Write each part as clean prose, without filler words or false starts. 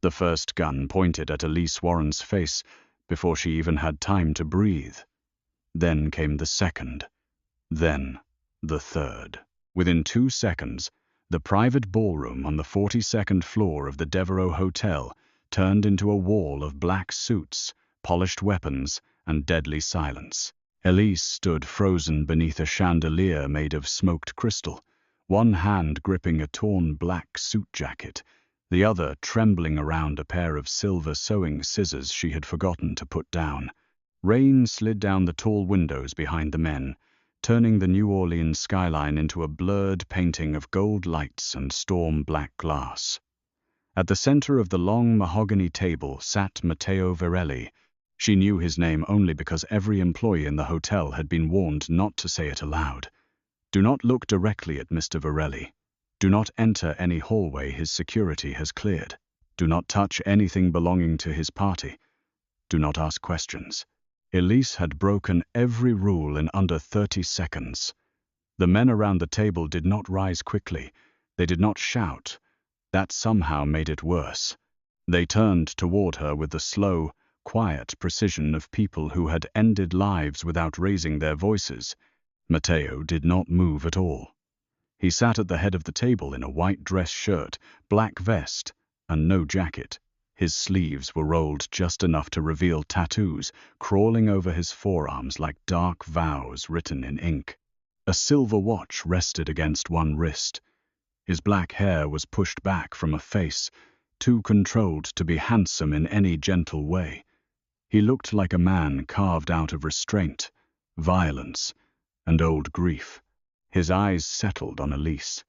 The first gun pointed at Elise Warren's face before she even had time to breathe. Then came the second. Then the third. Within 2 seconds, the private ballroom on the 42nd floor of the Devereux Hotel turned into a wall of black suits, polished weapons, and deadly silence. Elise stood frozen beneath a chandelier made of smoked crystal, one hand gripping a torn black suit jacket, the other trembling around a pair of silver sewing scissors she had forgotten to put down. Rain slid down the tall windows behind the men, turning the New Orleans skyline into a blurred painting of gold lights and storm-black glass. At the center of the long mahogany table sat Matteo Verelli. She knew his name only because every employee in the hotel had been warned not to say it aloud. Do not look directly at Mr. Verelli. Do not enter any hallway his security has cleared. Do not touch anything belonging to his party. Do not ask questions. Elise had broken every rule in under 30 seconds. The men around the table did not rise quickly. They did not shout. That somehow made it worse. They turned toward her with the slow, quiet precision of people who had ended lives without raising their voices. Matteo did not move at all. He sat at the head of the table in a white dress shirt, black vest, and no jacket. His sleeves were rolled just enough to reveal tattoos crawling over his forearms like dark vows written in ink. A silver watch rested against one wrist. His black hair was pushed back from a face too controlled to be handsome in any gentle way. He looked like a man carved out of restraint, violence, and old grief. His eyes settled on Elise,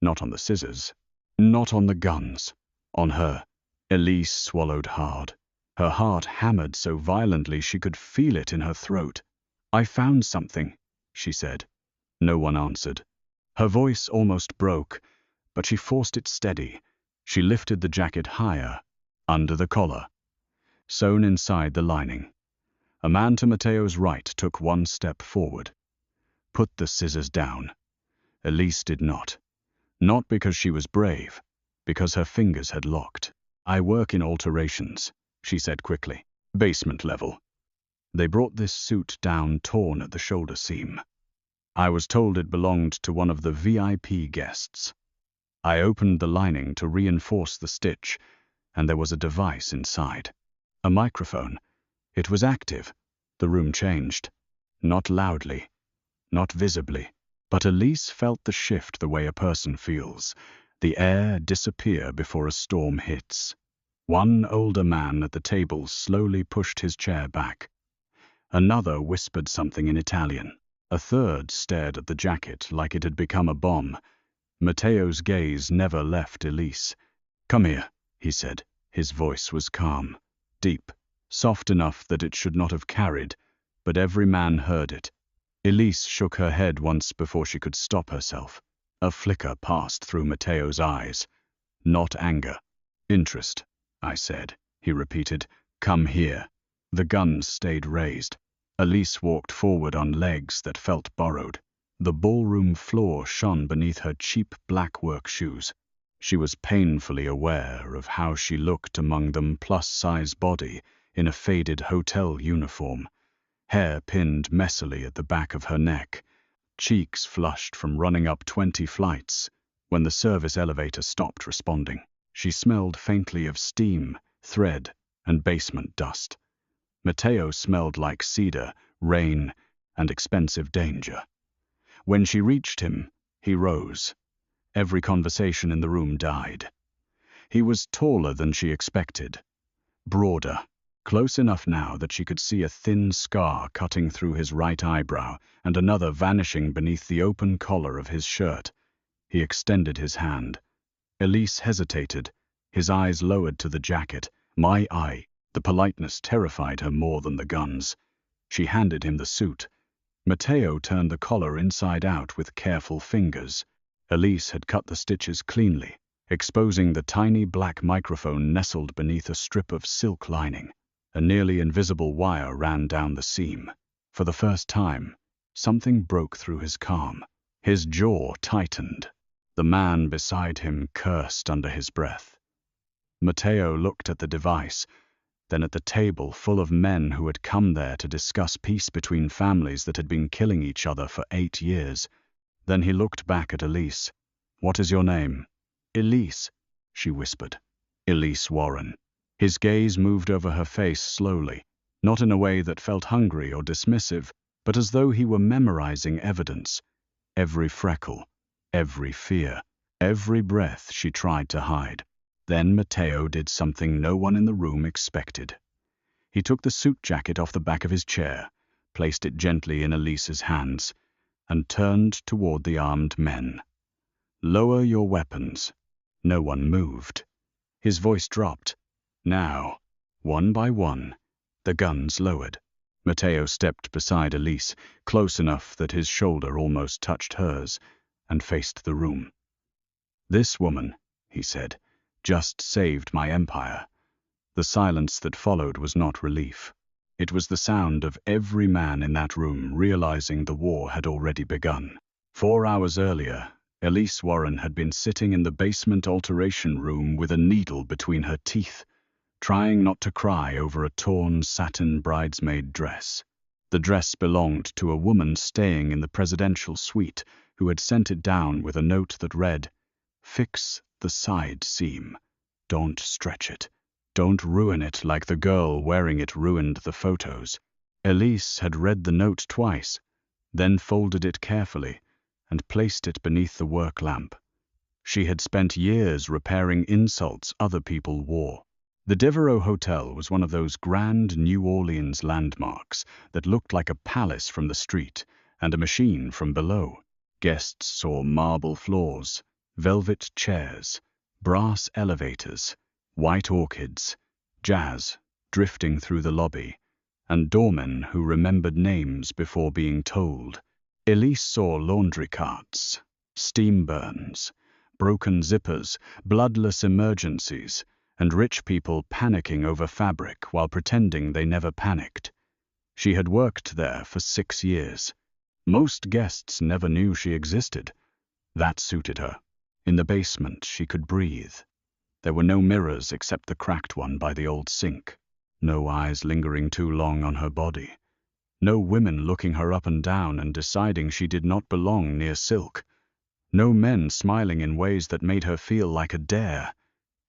not on the scissors, not on the guns, on her. Elise swallowed hard. Her heart hammered so violently she could feel it in her throat. "I found something," she said. No one answered. Her voice almost broke, but she forced it steady. She lifted the jacket higher, under the collar. Sewn inside the lining. A man to Matteo's right took one step forward. Put the scissors down. Elise did not. Not because she was brave, because her fingers had locked. "I work in alterations," she said quickly. "Basement level." They brought this suit down torn at the shoulder seam. I was told it belonged to one of the VIP guests. I opened the lining to reinforce the stitch, and there was a device inside. A microphone. It was active. The room changed. Not loudly, not visibly, but Elise felt the shift the way a person feels. The air disappear before a storm hits. One older man at the table slowly pushed his chair back. Another whispered something in Italian. A third stared at the jacket like it had become a bomb. Matteo's gaze never left Elise. "Come here," he said. His voice was calm, deep, soft enough that it should not have carried, but every man heard it. Elise shook her head once before she could stop herself. A flicker passed through Matteo's eyes. Not anger. "Interest," I said. He repeated, "Come here." The guns stayed raised. Elise walked forward on legs that felt borrowed. The ballroom floor shone beneath her cheap black work shoes. She was painfully aware of how she looked among them plus-size body in a faded hotel uniform, hair pinned messily at the back of her neck, cheeks flushed from running up 20 flights when the service elevator stopped responding. She smelled faintly of steam, thread, and basement dust. Matteo smelled like cedar, rain, and expensive danger. When she reached him, he rose. Every conversation in the room died. He was taller than she expected, broader, close enough now that she could see a thin scar cutting through his right eyebrow and another vanishing beneath the open collar of his shirt. He extended his hand. Elise hesitated, his eyes lowered to the jacket. My eye. The politeness terrified her more than the guns. She handed him the suit. Matteo turned the collar inside out with careful fingers. Elise had cut the stitches cleanly, exposing the tiny black microphone nestled beneath a strip of silk lining. A nearly invisible wire ran down the seam. For the first time, something broke through his calm. His jaw tightened. The man beside him cursed under his breath. Matteo looked at the device, then at the table full of men who had come there to discuss peace between families that had been killing each other for 8 years. Then he looked back at Elise. "What is your name?" "Elise," she whispered. "Elise Warren." His gaze moved over her face slowly, not in a way that felt hungry or dismissive, but as though he were memorizing evidence. Every freckle, every fear, every breath she tried to hide. Then Matteo did something no one in the room expected. He took the suit jacket off the back of his chair, placed it gently in Elise's hands, and turned toward the armed men. "Lower your weapons." No one moved. His voice dropped. Now, one by one, the guns lowered. Matteo stepped beside Elise, close enough that his shoulder almost touched hers, and faced the room. "This woman," he said, "just saved my empire." The silence that followed was not relief. It was the sound of every man in that room realizing the war had already begun. 4 hours earlier, Elise Warren had been sitting in the basement alteration room with a needle between her teeth, trying not to cry over a torn satin bridesmaid dress. The dress belonged to a woman staying in the presidential suite who had sent it down with a note that read, "Fix the side seam. Don't stretch it. Don't ruin it like the girl wearing it ruined the photos." Elise had read the note twice, then folded it carefully and placed it beneath the work lamp. She had spent years repairing insults other people wore. The Devereaux Hotel was one of those grand New Orleans landmarks that looked like a palace from the street and a machine from below. Guests saw marble floors, velvet chairs, brass elevators, white orchids, jazz drifting through the lobby, and doormen who remembered names before being told. Elise saw laundry carts, steam burns, broken zippers, bloodless emergencies, and rich people panicking over fabric while pretending they never panicked. She had worked there for 6 years. Most guests never knew she existed. That suited her. In the basement, she could breathe. There were no mirrors except the cracked one by the old sink. No eyes lingering too long on her body. No women looking her up and down and deciding she did not belong near silk. No men smiling in ways that made her feel like a dare.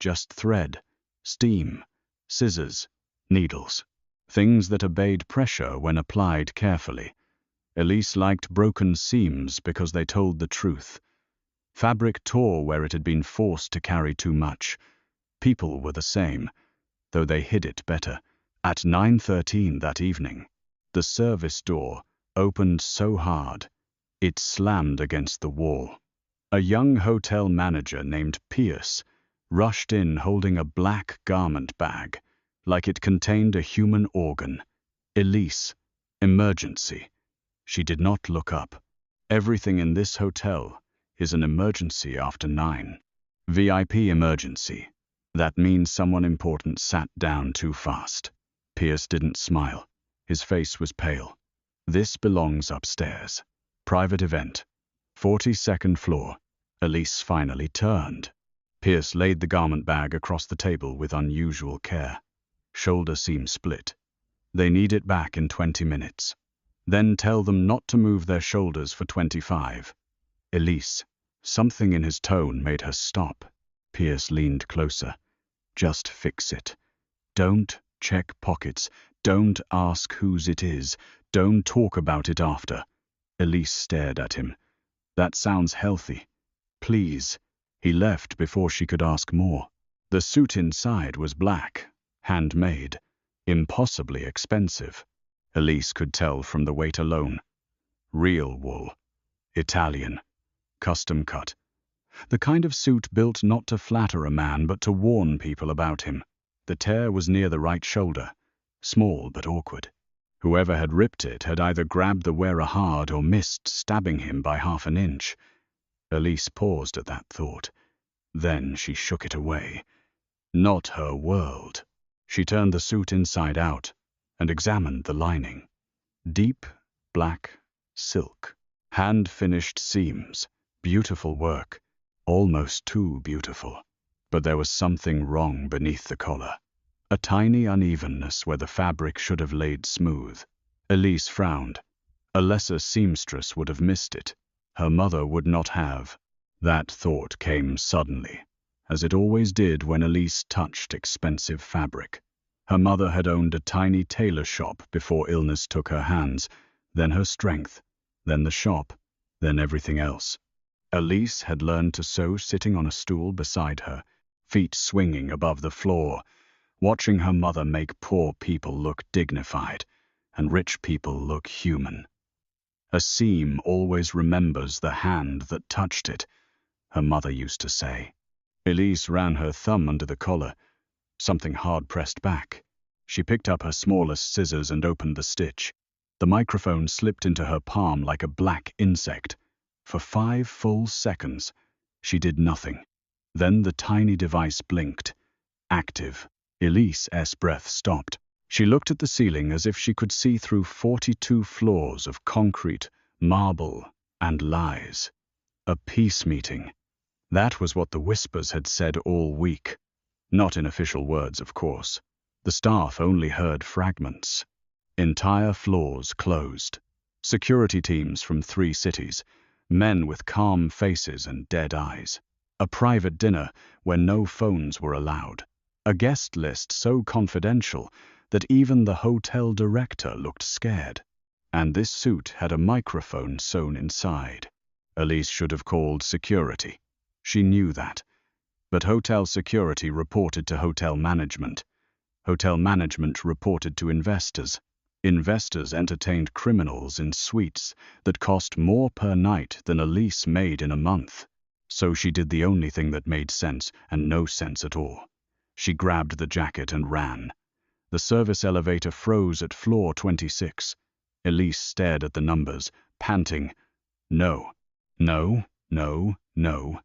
Just thread, steam, scissors, needles. Things that obeyed pressure when applied carefully. Elise liked broken seams because they told the truth. Fabric tore where it had been forced to carry too much. People were the same, though they hid it better. At 9:13 that evening, the service door opened so hard, it slammed against the wall. A young hotel manager named Pierce rushed in holding a black garment bag, like it contained a human organ. "Elise, emergency." She did not look up. Everything in this hotel is an emergency after 9. VIP emergency. That means someone important sat down too fast. Pierce didn't smile. His face was pale. "This belongs upstairs. Private event. 42nd floor." Elise finally turned. Pierce laid the garment bag across the table with unusual care. "Shoulder seam split. They need it back in 20 minutes. Then tell them not to move their shoulders for 25. Elise." Something in his tone made her stop. Pierce leaned closer. "Just fix it. Don't check pockets. Don't ask whose it is. Don't talk about it after." Elise stared at him. "That sounds healthy. Please." He left before she could ask more. The suit inside was black, handmade, impossibly expensive. Elise could tell from the weight alone. Real wool. Italian. Custom cut. The kind of suit built not to flatter a man but to warn people about him. The tear was near the right shoulder, small but awkward. Whoever had ripped it had either grabbed the wearer hard or missed stabbing him by half an inch. Elise paused at that thought. Then she shook it away. Not her world. She turned the suit inside out and examined the lining. Deep black silk. Hand-finished seams. Beautiful work. Almost too beautiful. But there was something wrong beneath the collar. A tiny unevenness where the fabric should have laid smooth. Elise frowned. A lesser seamstress would have missed it. Her mother would not have. That thought came suddenly, as it always did when Elise touched expensive fabric. Her mother had owned a tiny tailor shop before illness took her hands, then her strength, then the shop, then everything else. Elise had learned to sew sitting on a stool beside her, feet swinging above the floor, watching her mother make poor people look dignified and rich people look human. A seam always remembers the hand that touched it, her mother used to say. Elise ran her thumb under the collar. Something hard pressed back. She picked up her smallest scissors and opened the stitch. The microphone slipped into her palm like a black insect. For 5 full seconds, she did nothing. Then the tiny device blinked. Active. Elise's breath stopped. She looked at the ceiling as if she could see through 42 floors of concrete, marble, and lies. A peace meeting. That was what the whispers had said all week. Not in official words, of course. The staff only heard fragments. Entire floors closed. Security teams from 3 cities. Men with calm faces and dead eyes. A private dinner where no phones were allowed. A guest list so confidential that even the hotel director looked scared. And this suit had a microphone sewn inside. Elise should have called security. She knew that. But hotel security reported to hotel management. Hotel management reported to investors. Investors entertained criminals in suites that cost more per night than Elise made in a month. So she did the only thing that made sense and no sense at all. She grabbed the jacket and ran. The service elevator froze at floor 26. Elise stared at the numbers, panting. No, no, no, no.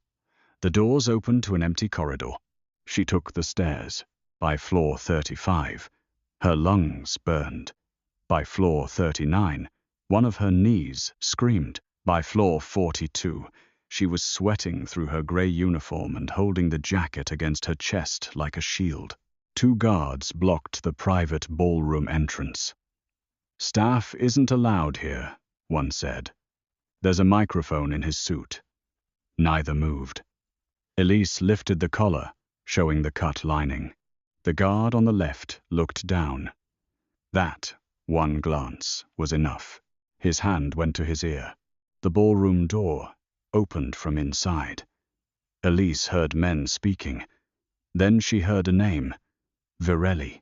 The doors opened to an empty corridor. She took the stairs. By floor 35, her lungs burned. By floor 39, one of her knees screamed. By floor 42, she was sweating through her grey uniform and holding the jacket against her chest like a shield. 2 guards blocked the private ballroom entrance. "Staff isn't allowed here," one said. "There's a microphone in his suit." Neither moved. Elise lifted the collar, showing the cut lining. The guard on the left looked down. That, one glance, was enough. His hand went to his ear. The ballroom door opened from inside. Elise heard men speaking. Then she heard a name. Virelli.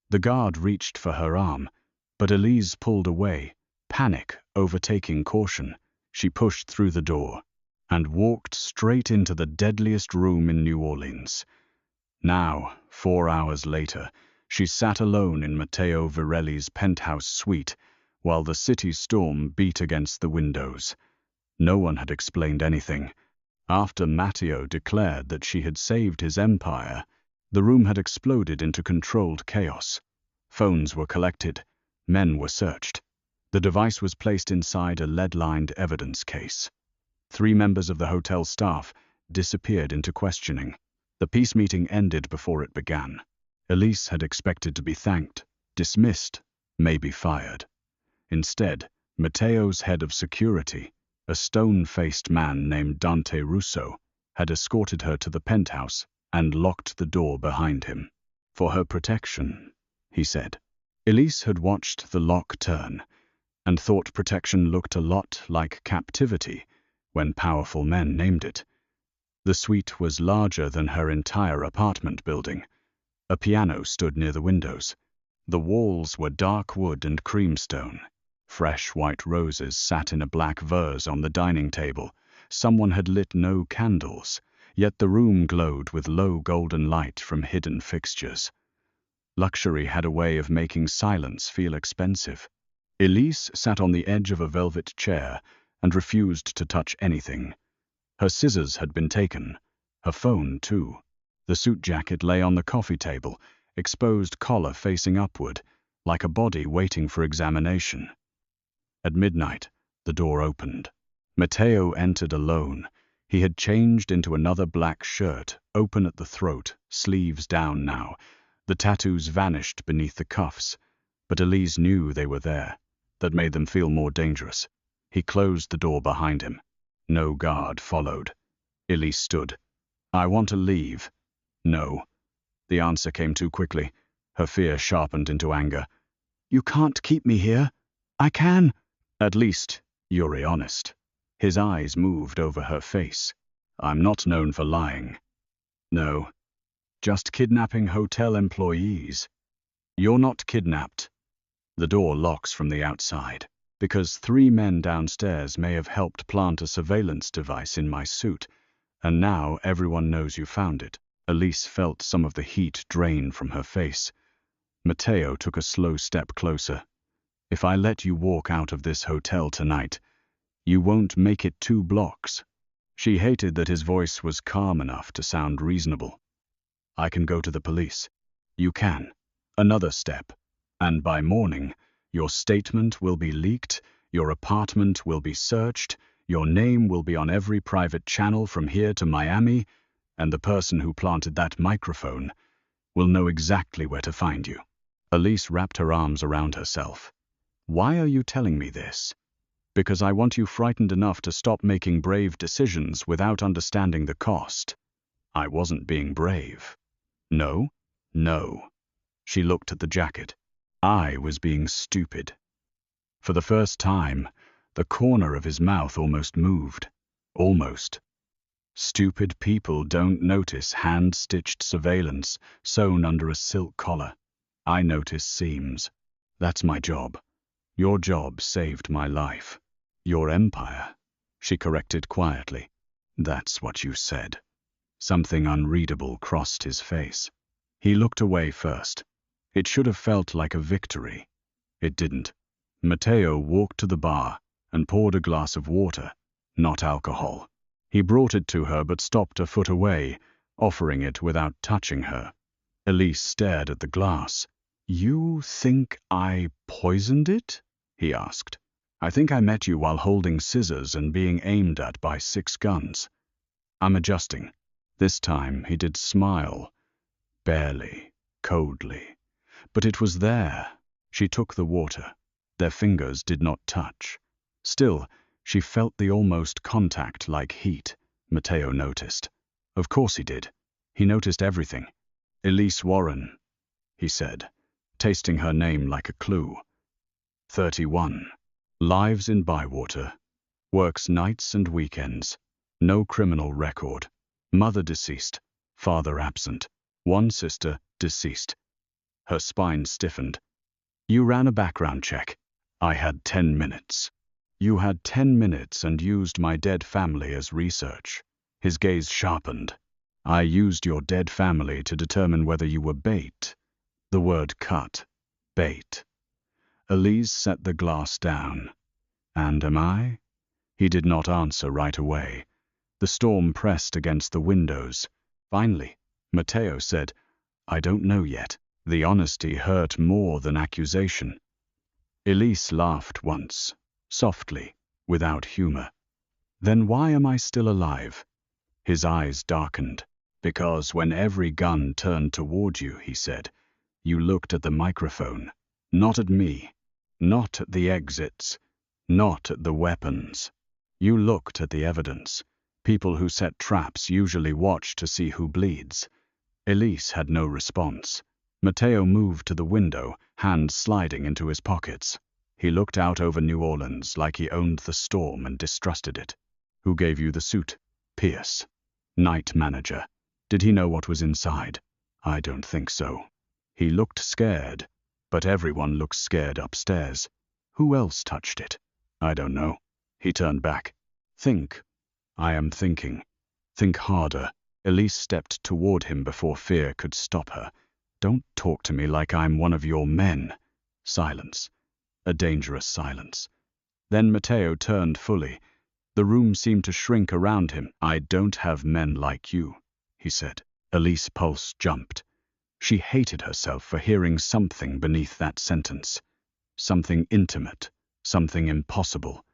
The guard reached for her arm, but Elise pulled away, panic overtaking caution. She pushed through the door and walked straight into the deadliest room in New Orleans. Now, 4 hours later, she sat alone in Matteo Virelli's penthouse suite while the city storm beat against the windows. No one had explained anything. After Matteo declared that she had saved his empire, the room had exploded into controlled chaos. Phones were collected. Men were searched. The device was placed inside a lead-lined evidence case. 3 members of the hotel staff disappeared into questioning. The peace meeting ended before it began. Elise had expected to be thanked, dismissed, maybe fired. Instead, Matteo's head of security, a stone-faced man named Dante Russo, had escorted her to the penthouse and locked the door behind him. "For her protection," he said. Elise had watched the lock turn and thought protection looked a lot like captivity when powerful men named it. The suite was larger than her entire apartment building. A piano stood near the windows. The walls were dark wood and creamstone. Fresh white roses sat in a black vase on the dining table. Someone had lit no candles, yet the room glowed with low golden light from hidden fixtures. Luxury had a way of making silence feel expensive. Elise sat on the edge of a velvet chair and refused to touch anything. Her scissors had been taken, her phone too. The suit jacket lay on the coffee table, exposed collar facing upward, like a body waiting for examination. At midnight, the door opened. Matteo entered alone, He had changed into another black shirt, open at the throat, sleeves down now. The tattoos vanished beneath the cuffs, but Elise knew they were there. That made them feel more dangerous. He closed the door behind him. No guard followed. Elise stood. "I want to leave." "No." The answer came too quickly. Her fear sharpened into anger. "You can't keep me here." "I can." "At least, you're honest." His eyes moved over her face. "I'm not known for lying." "No, just kidnapping hotel employees." "You're not kidnapped." The door locks from the outside, because 3 men downstairs may have helped plant a surveillance device in my suit, and now everyone knows you found it. Elise felt some of the heat drain from her face. Matteo took a slow step closer. "If I let you walk out of this hotel tonight, you won't make it 2 blocks. She hated that his voice was calm enough to sound reasonable. "I can go to the police." "You can." Another step. "And by morning, your statement will be leaked, your apartment will be searched, your name will be on every private channel from here to Miami, and the person who planted that microphone will know exactly where to find you." Elise wrapped her arms around herself. "Why are you telling me this?" "Because I want you frightened enough to stop making brave decisions without understanding the cost." "I wasn't being brave." "No?" "No." She looked at the jacket. "I was being stupid." For the first time, the corner of his mouth almost moved. Almost. Stupid people don't notice hand-stitched surveillance sewn under a silk collar. I notice seams. That's my job. Your job saved my life. "Your empire," she corrected quietly. "That's what you said." Something unreadable crossed his face. He looked away first. It should have felt like a victory. It didn't. Matteo walked to the bar and poured a glass of water, not alcohol. He brought it to her but stopped a foot away, offering it without touching her. Elise stared at the glass. "You think I poisoned it?" he asked. "I think I met you while holding scissors and being aimed at by 6 guns. I'm adjusting." This time he did smile. Barely, coldly. But it was there. She took the water. Their fingers did not touch. Still, she felt the almost contact-like heat. Matteo noticed. Of course he did. He noticed everything. "Elise Warren," he said, tasting her name like a clue. 31. Lives in Bywater. Works nights and weekends. No criminal record. Mother deceased. Father absent. 1 sister deceased. Her spine stiffened. "You ran a background check." "I had 10 minutes." "You had 10 minutes and used my dead family as research." His gaze sharpened. "I used your dead family to determine whether you were bait." The word cut. Bait. Elise set the glass down. "And am I?" He did not answer right away. The storm pressed against the windows. Finally, Matteo said, "I don't know yet." The honesty hurt more than accusation. Elise laughed once, softly, without humor. "Then why am I still alive?" His eyes darkened. "Because when every gun turned toward you," he said, "you looked at the microphone, not at me, not at the exits, not at the weapons. You looked at the evidence. People who set traps usually watch to see who bleeds." Elise had no response. Matteo moved to the window, hands sliding into his pockets. He looked out over New Orleans like he owned the storm and distrusted it. "Who gave you the suit?" "Pierce. Night manager." "Did he know what was inside?" "I don't think so." "He looked scared, but everyone looks scared upstairs." "Who else touched it?" "I don't know." He turned back. "Think." "I am thinking." "Think harder." Elise stepped toward him before fear could stop her. "Don't talk to me like I'm one of your men." Silence. A dangerous silence. Then Matteo turned fully. The room seemed to shrink around him. "I don't have men like you," he said. Elise's pulse jumped. She hated herself for hearing something beneath that sentence. Something intimate, something impossible.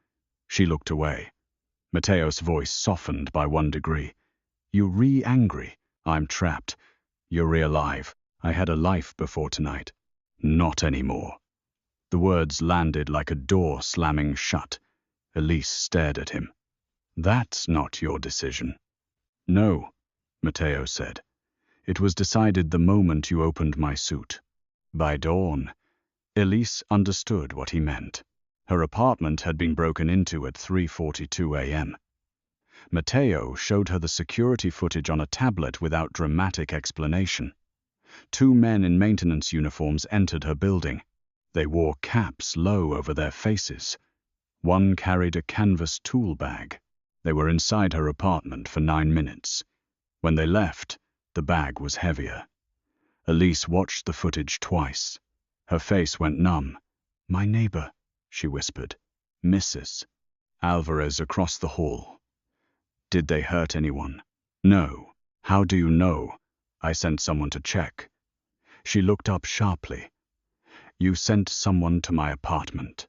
She looked away. Matteo's voice softened by 1 degree. You re-angry. I'm trapped. You're re-alive. I had a life before tonight. Not anymore. The words landed like a door slamming shut. Elise stared at him. That's not your decision. No, Matteo said. It was decided the moment you opened my suit. By dawn, Elise understood what he meant. Her apartment had been broken into at 3:42 a.m. Matteo showed her the security footage on a tablet without dramatic explanation. 2 men in maintenance uniforms entered her building. They wore caps low over their faces. One carried a canvas tool bag. They were inside her apartment for 9 minutes. When they left, the bag was heavier. Elise watched the footage twice. Her face went numb. My neighbor, she whispered. Mrs. Alvarez across the hall. Did they hurt anyone? No. How do you know? I sent someone to check. She looked up sharply. You sent someone to my apartment.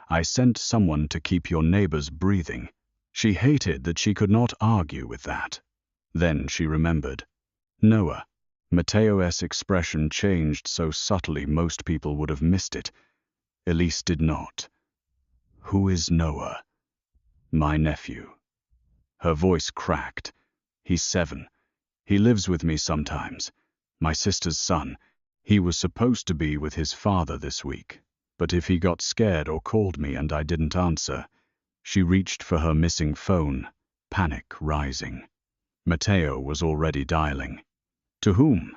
I sent someone to keep your neighbors breathing. She hated that she could not argue with that. Then she remembered. Noah. Matteo's expression changed so subtly most people would have missed it. Elise did not. Who is Noah? My nephew. Her voice cracked. He's 7. He lives with me sometimes. My sister's son. He was supposed to be with his father this week, but if he got scared or called me and I didn't answer, she reached for her missing phone, panic rising. Matteo was already dialing. To whom?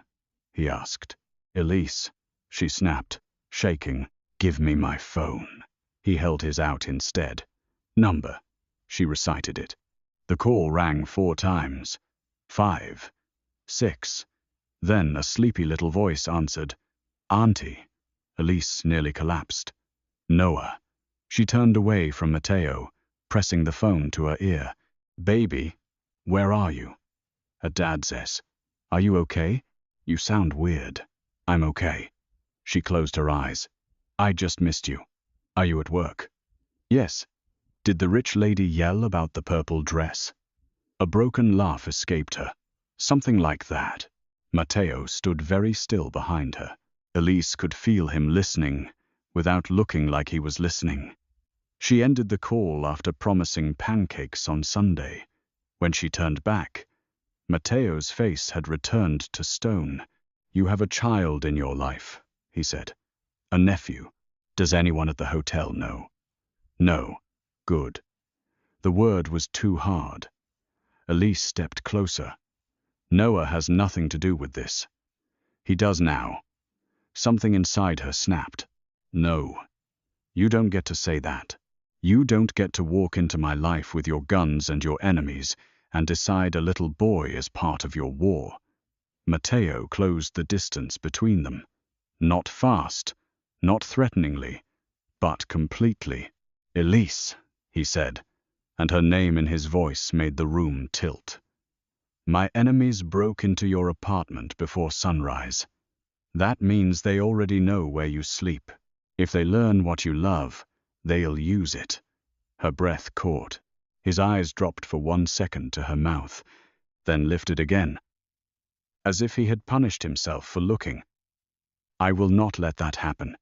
He asked. Elise, she snapped, shaking. Give me my phone. He held his out instead. Number. She recited it. The call rang 4 times. 5. 6. Then a sleepy little voice answered. Auntie. Elise nearly collapsed. Noah. She turned away from Matteo, pressing the phone to her ear. Baby, where are you? Her dad says. Are you okay? You sound weird. I'm okay. She closed her eyes. I just missed you. Are you at work? Yes. Did the rich lady yell about the purple dress? A broken laugh escaped her. Something like that. Matteo stood very still behind her. Elise could feel him listening, without looking like he was listening. She ended the call after promising pancakes on Sunday. When she turned back, Matteo's face had returned to stone. You have a child in your life, he said. A nephew. Does anyone at the hotel know? No. Good. The word was too hard. Elise stepped closer. Noah has nothing to do with this. He does now. Something inside her snapped. No. You don't get to say that. You don't get to walk into my life with your guns and your enemies and decide a little boy is part of your war. Matteo closed the distance between them. Not fast, not threateningly, but completely. Elise, he said, and her name in his voice made the room tilt. My enemies broke into your apartment before sunrise. That means they already know where you sleep. If they learn what you love, they'll use it. Her breath caught. His eyes dropped for 1 second to her mouth, then lifted again, as if he had punished himself for looking. I will not let that happen.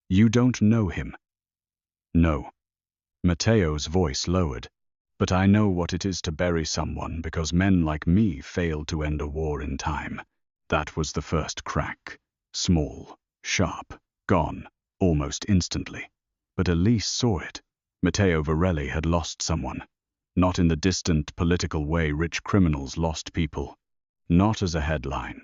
You don't know him. No. Matteo's voice lowered. But I know what it is to bury someone because men like me failed to end a war in time. That was the first crack. Small, sharp, gone, almost instantly. But Elise saw it. Matteo Varelli had lost someone. Not in the distant political way rich criminals lost people. Not as a headline.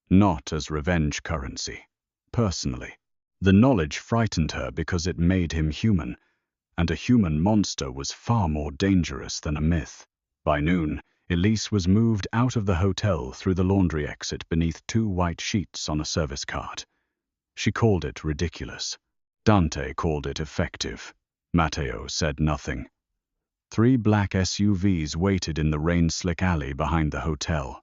Not as revenge currency. Personally. The knowledge frightened her because it made him human. And a human monster was far more dangerous than a myth. By noon, Elise was moved out of the hotel through the laundry exit beneath 2 white sheets on a service cart. She called it ridiculous. Dante called it effective. Matteo said nothing. 3 black SUVs waited in the rain-slick alley behind the hotel.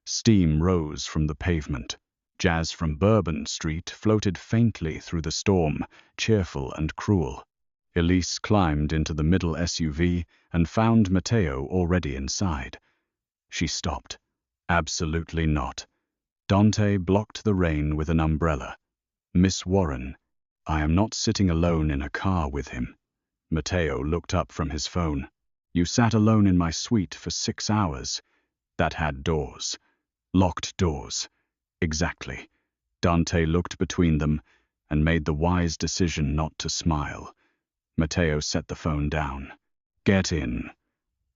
Steam rose from the pavement. Jazz from Bourbon Street floated faintly through the storm, cheerful and cruel. Elise climbed into the middle SUV and found Matteo already inside. She stopped. Absolutely not. Dante blocked the rain with an umbrella. Miss Warren, I am not sitting alone in a car with him. Matteo looked up from his phone. You sat alone in my suite for 6 hours. That had doors. Locked doors. Exactly. Dante looked between them and made the wise decision not to smile. Matteo set the phone down. Get in.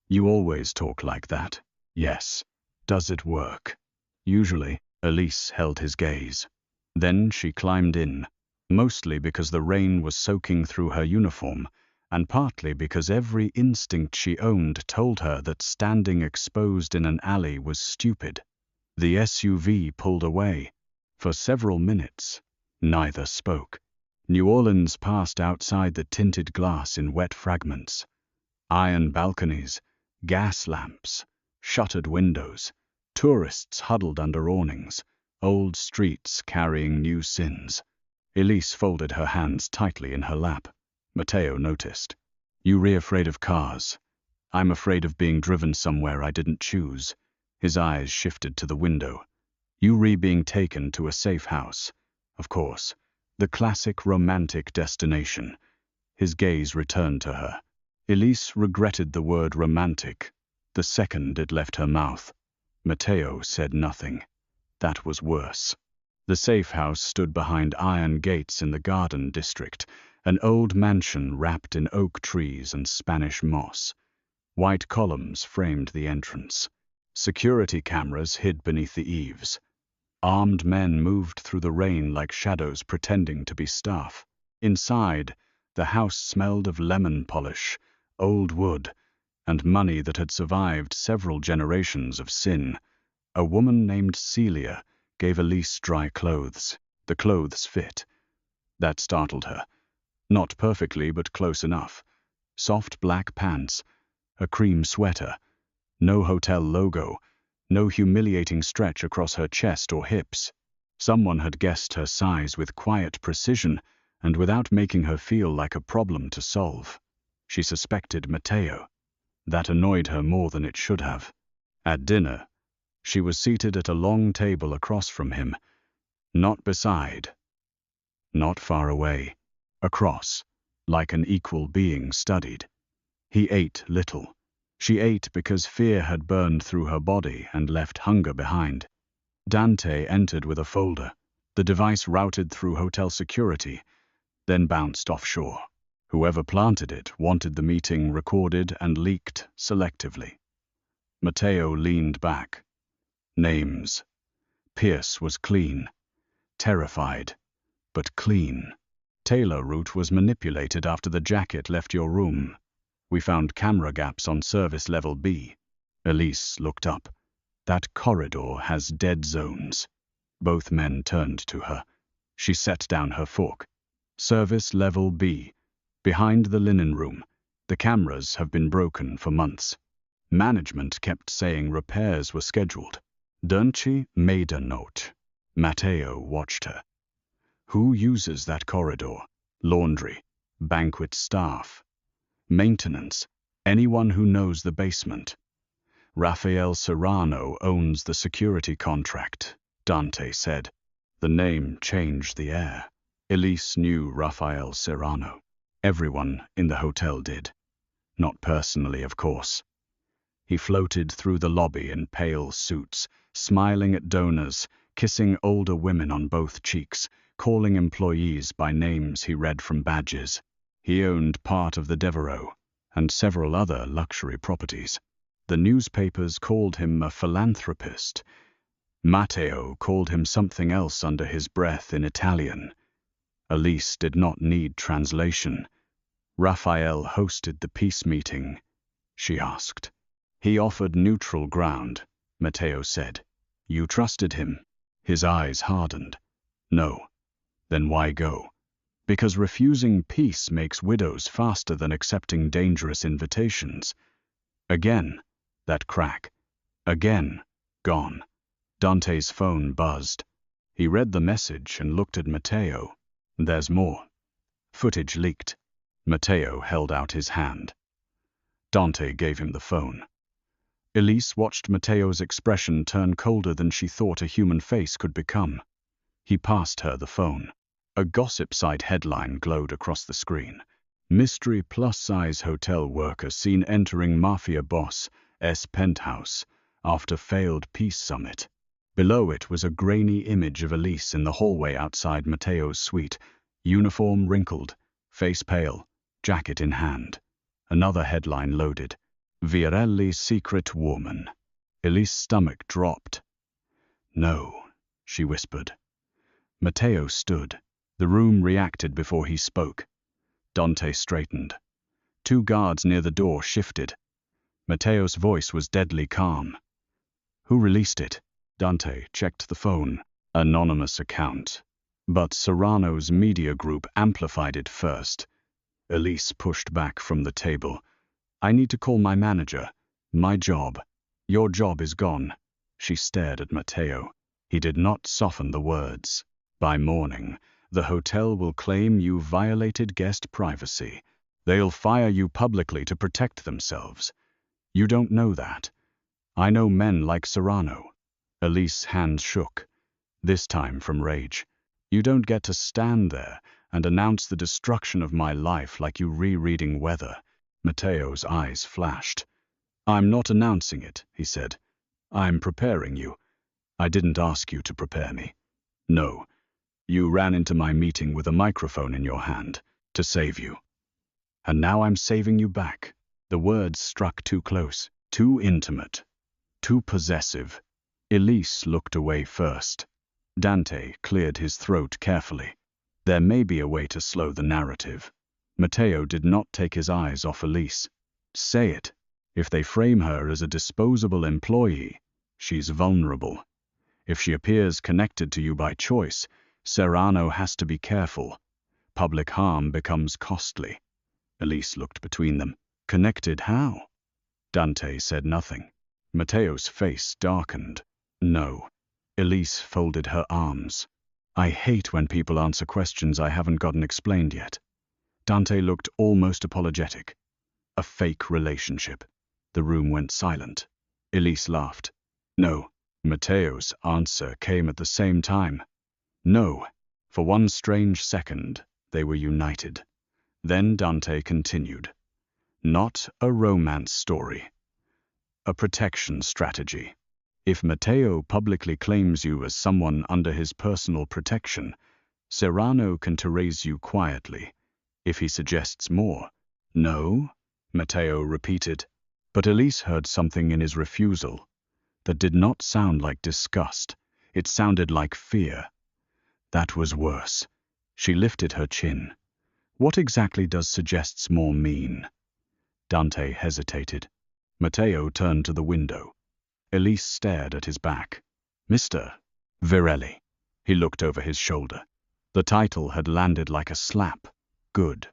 You always talk like that. Yes. Does it work? Usually. Elise held his gaze. Then she climbed in, mostly because the rain was soaking through her uniform, and partly because every instinct she owned told her that standing exposed in an alley was stupid. The SUV pulled away. For several minutes, neither spoke. New Orleans passed outside the tinted glass in wet fragments. Iron balconies, gas lamps, shuttered windows, tourists huddled under awnings, old streets carrying new sins. Elise folded her hands tightly in her lap. Matteo noticed. You afraid of cars. I'm afraid of being driven somewhere I didn't choose. His eyes shifted to the window. You being taken to a safe house. Of course. The classic romantic destination. His gaze returned to her. Elise regretted the word romantic the second it left her mouth. Matteo said nothing. That was worse. The safe house stood behind iron gates in the Garden District, an old mansion wrapped in oak trees and Spanish moss. White columns framed the entrance. Security cameras hid beneath the eaves. Armed men moved through the rain like shadows pretending to be staff. Inside, the house smelled of lemon polish, old wood, and money that had survived several generations of sin. A woman named Celia gave Elise dry clothes. The clothes fit. That startled her. Not perfectly, but close enough. Soft black pants, a cream sweater, no hotel logo, no humiliating stretch across her chest or hips. Someone had guessed her size with quiet precision and without making her feel like a problem to solve. She suspected Matteo. That annoyed her more than it should have. At dinner, she was seated at a long table across from him, not beside, not far away, across, like an equal being studied. He ate little. She ate because fear had burned through her body and left hunger behind. Dante entered with a folder. The device routed through hotel security, then bounced offshore. Whoever planted it wanted the meeting recorded and leaked selectively. Matteo leaned back. Names. Pierce was clean. Terrified, but clean. Taylor route was manipulated after the jacket left your room. We found camera gaps on service level B. Elise looked up. That corridor has dead zones. Both men turned to her. She set down her fork. Service level B. Behind the linen room. The cameras have been broken for months. Management kept saying repairs were scheduled. Dante made a note. Matteo watched her. Who uses that corridor? Laundry. Banquet staff. Maintenance. Anyone who knows the basement. Rafael Serrano owns the security contract, Dante said. The name changed the air. Elise knew Rafael Serrano. Everyone in the hotel did. Not personally, of course. He floated through the lobby in pale suits, smiling at donors, kissing older women on both cheeks, calling employees by names he read from badges. He owned part of the Devereux and several other luxury properties. The newspapers called him a philanthropist. Matteo called him something else under his breath in Italian. Elise did not need translation. Raphael hosted the peace meeting, she asked. He offered neutral ground, Matteo said. You trusted him? His eyes hardened. No. Then why go? Because refusing peace makes widows faster than accepting dangerous invitations. Again, that crack. Again, gone. Dante's phone buzzed. He read the message and looked at Matteo. There's more. Footage leaked. Matteo held out his hand. Dante gave him the phone. Elise watched Matteo's expression turn colder than she thought a human face could become. He passed her the phone. A gossip site headline glowed across the screen. Mystery plus-size hotel worker seen entering Mafia Boss's penthouse after failed peace summit. Below it was a grainy image of Elise in the hallway outside Matteo's suite, uniform wrinkled, face pale, jacket in hand. Another headline loaded. Virelli's secret woman. Elise's stomach dropped. "No," she whispered. Matteo stood. The room reacted before he spoke. Dante straightened. Two guards near the door shifted. Matteo's voice was deadly calm. "Who released it?" Dante checked the phone. "Anonymous account. But Serrano's media group amplified it first." Elise pushed back from the table. "I need to call my manager. My job. Your job is gone." She stared at Matteo. He did not soften the words. "By morning, the hotel will claim you violated guest privacy. They'll fire you publicly to protect themselves. You don't know that. I know men like Serrano." Elise's hand shook, this time from rage. "You don't get to stand there and announce the destruction of my life like you rereading weather." Matteo's eyes flashed. "I'm not announcing it," he said. "I'm preparing you. I didn't ask you to prepare me. No. You ran into my meeting with a microphone in your hand, to save you. And now I'm saving you back." The words struck too close, too intimate, too possessive. Elise looked away first. Dante cleared his throat carefully. There may be a way to slow the narrative. Matteo did not take his eyes off Elise. "Say it. If they frame her as a disposable employee, she's vulnerable. If she appears connected to you by choice, Serrano has to be careful. Public harm becomes costly." Elise looked between them. "Connected how?" Dante said nothing. Matteo's face darkened. "No." Elise folded her arms. "I hate when people answer questions I haven't gotten explained yet." Dante looked almost apologetic. "A fake relationship." The room went silent. Elise laughed. "No." Matteo's answer came at the same time. "No." For one strange second, they were united. Then Dante continued. "Not a romance story. A protection strategy. If Matteo publicly claims you as someone under his personal protection, Serrano can terrace you quietly. If he suggests more." "No," Matteo repeated. But Elise heard something in his refusal that did not sound like disgust. It sounded like fear. That was worse. She lifted her chin. "What exactly does suggests more mean?" Dante hesitated. Matteo turned to the window. Elise stared at his back. "Mr. Virelli." He looked over his shoulder. The title had landed like a slap. "Good.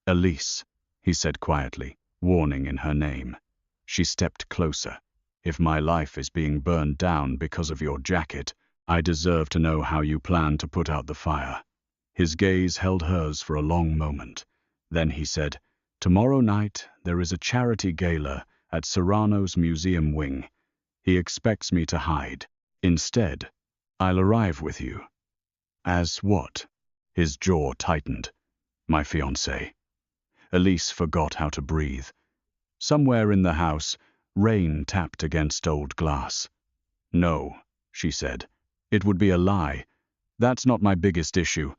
Elise," he said quietly, warning in her name. She stepped closer. "If my life is being burned down because of your jacket, I deserve to know how you plan to put out the fire." His gaze held hers for a long moment. Then he said, "Tomorrow night there is a charity gala at Serrano's museum wing. He expects me to hide. Instead, I'll arrive with you." "As what?" His jaw tightened. "My fiancée." Elise forgot how to breathe. Somewhere in the house, rain tapped against old glass. "No," she said. "It would be a lie. That's not my biggest issue.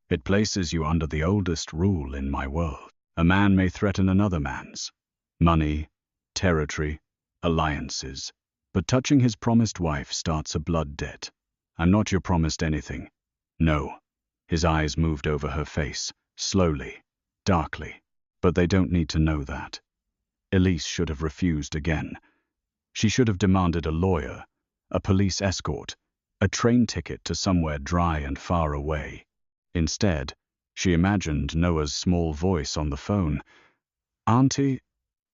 It places you under the oldest rule in my world. A man may threaten another man's. Money, territory, alliances. But touching his promised wife starts a blood debt. I'm not your promised anything. No." His eyes moved over her face, slowly, darkly. "But they don't need to know that." Elise should have refused again. She should have demanded a lawyer, a police escort, a train ticket to somewhere dry and far away. Instead, she imagined Noah's small voice on the phone. "Auntie,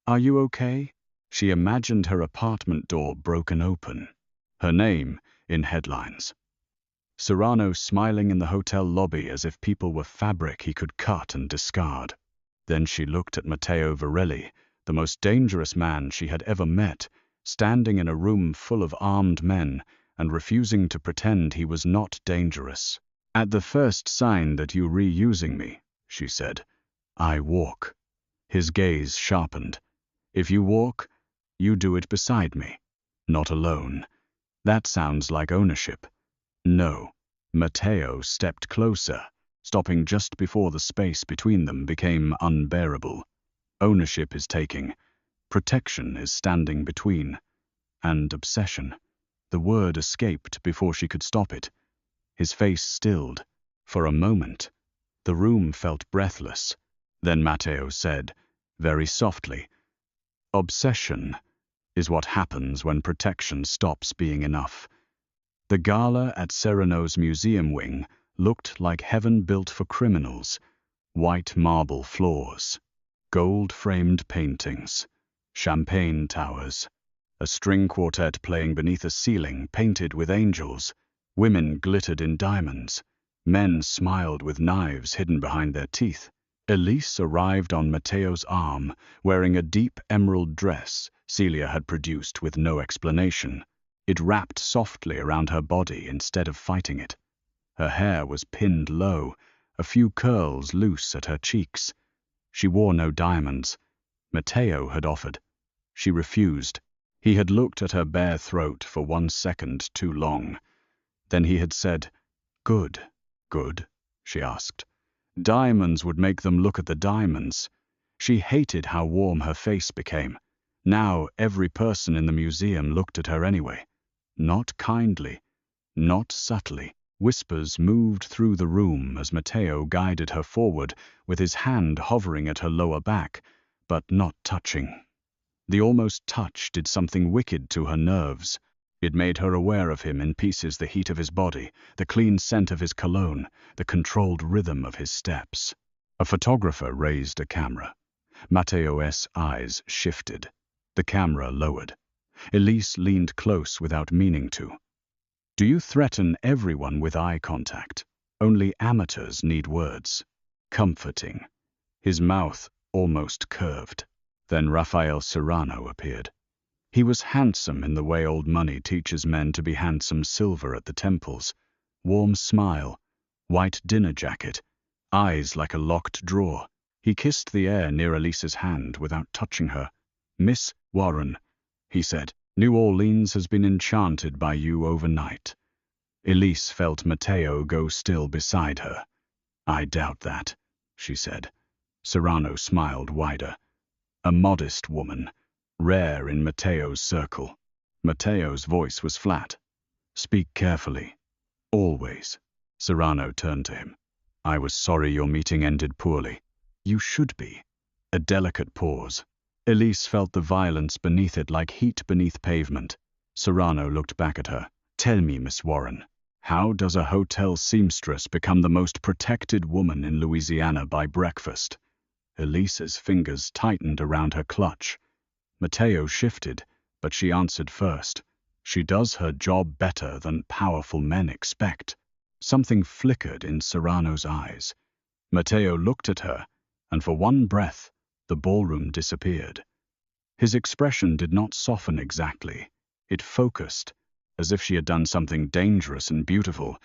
are you okay?" She imagined her apartment door broken open. Her name in headlines. Serrano smiling in the hotel lobby as if people were fabric he could cut and discard. Then she looked at Matteo Varelli, the most dangerous man she had ever met, standing in a room full of armed men and refusing to pretend he was not dangerous. "At the first sign that you re-using me," she said, "I walk." His gaze sharpened. "If you walk, you do it beside me, not alone. That sounds like ownership." "No." Matteo stepped closer, stopping just before the space between them became unbearable. "Ownership is taking. Protection is standing between. And obsession." The word escaped before she could stop it. His face stilled. For a moment, the room felt breathless. Then Matteo said, very softly, "Obsession is what happens when protection stops being enough." The gala at Serrano's museum wing looked like heaven built for criminals. White marble floors, gold-framed paintings, champagne towers, a string quartet playing beneath a ceiling painted with angels. Women glittered in diamonds. Men smiled with knives hidden behind their teeth. Elise arrived on Matteo's arm, wearing a deep emerald dress Celia had produced with no explanation. It wrapped softly around her body instead of fighting it. Her hair was pinned low, a few curls loose at her cheeks. She wore no diamonds. Matteo had offered. She refused. He had looked at her bare throat for 1 second too long. Then he had said, "Good, good?" she asked. Diamonds would make them look at the diamonds. She hated how warm her face became. Now every person in the museum looked at her anyway. Not kindly, not subtly. Whispers moved through the room as Matteo guided her forward, with his hand hovering at her lower back, but not touching. The almost touch did something wicked to her nerves. It made her aware of him in pieces, the heat of his body, the clean scent of his cologne, the controlled rhythm of his steps. A photographer raised a camera. Matteo's eyes shifted. The camera lowered. Elise leaned close without meaning to. "Do you threaten everyone with eye contact? Only amateurs need words." Comforting. His mouth almost curved. Then Rafael Serrano appeared. He was handsome in the way old money teaches men to be handsome, silver at the temples. Warm smile, white dinner jacket, eyes like a locked drawer. He kissed the air near Elise's hand without touching her. "Miss Warren," he said, "New Orleans has been enchanted by you overnight." Elise felt Matteo go still beside her. "I doubt that," she said. Serrano smiled wider. A modest woman, rare in Matteo's circle. Matteo's voice was flat. "Speak carefully. Always." Serrano turned to him. "I was sorry your meeting ended poorly." "You should be." A delicate pause. Elise felt the violence beneath it like heat beneath pavement. Serrano looked back at her. "Tell me, Miss Warren, how does a hotel seamstress become the most protected woman in Louisiana by breakfast?" Elise's fingers tightened around her clutch. Matteo shifted, but she answered first. "She does her job better than powerful men expect." Something flickered in Serrano's eyes. Matteo looked at her, and for one breath, the ballroom disappeared. His expression did not soften exactly. It focused, as if she had done something dangerous and beautiful,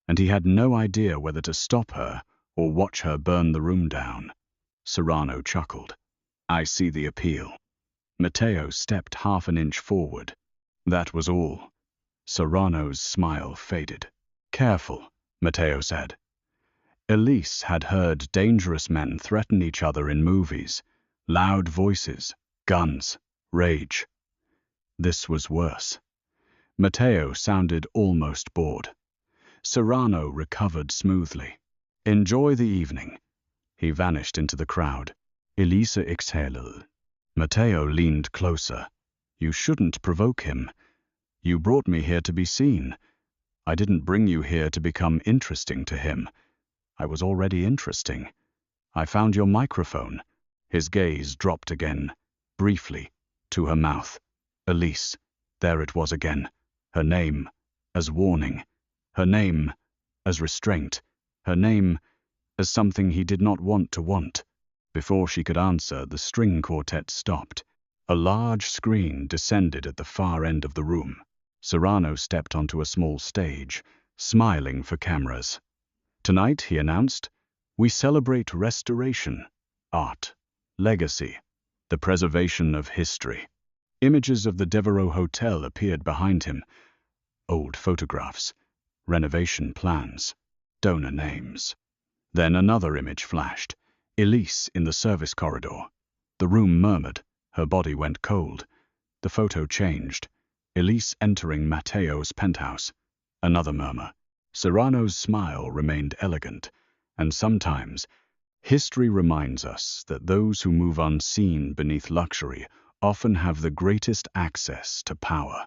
and he had no idea whether to stop her or watch her burn the room down. Serrano chuckled. "I see the appeal." Matteo stepped half an inch forward. That was all. Serrano's smile faded. "Careful," Matteo said. Elise had heard dangerous men threaten each other in movies. Loud voices, guns, rage. This was worse. Matteo sounded almost bored. Serrano recovered smoothly. "Enjoy the evening." He vanished into the crowd. Elise exhaled. Matteo leaned closer. "You shouldn't provoke him. You brought me here to be seen. I didn't bring you here to become interesting to him. I was already interesting. I found your microphone." His gaze dropped again, briefly, to her mouth. Elise. There it was again. Her name, as warning. Her name, as restraint. Her name, as something he did not want to want. Before she could answer, the string quartet stopped. A large screen descended at the far end of the room. Serrano stepped onto a small stage, smiling for cameras. Tonight, he announced, we celebrate restoration, art, legacy, the preservation of history. Images of the Devereux Hotel appeared behind him. Old photographs, renovation plans, donor names. Then another image flashed. Elise in the service corridor. The room murmured. Her body went cold. The photo changed. Elise entering Matteo's penthouse. Another murmur. Serrano's smile remained elegant, and sometimes history reminds us that those who move unseen beneath luxury often have the greatest access to power.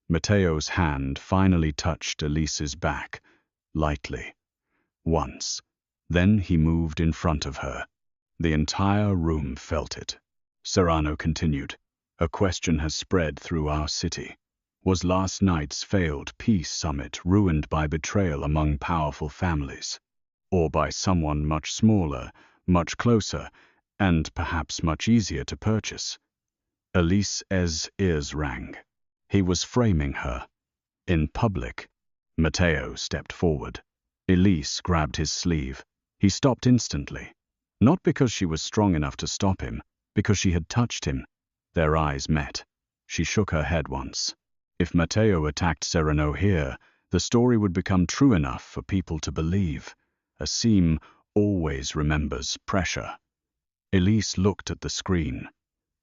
Matteo's hand finally touched Elise's back, lightly. Once. Then he moved in front of her. The entire room felt it. Serrano continued, a question has spread through our city. Was last night's failed peace summit ruined by betrayal among powerful families? Or by someone much smaller, much closer, and perhaps much easier to purchase? Elise's ears rang. He was framing her. In public. Matteo stepped forward. Elise grabbed his sleeve. He stopped instantly. Not because she was strong enough to stop him, because she had touched him. Their eyes met. She shook her head once. If Matteo attacked Serrano here, the story would become true enough for people to believe. A seam always remembers pressure. Elise looked at the screen.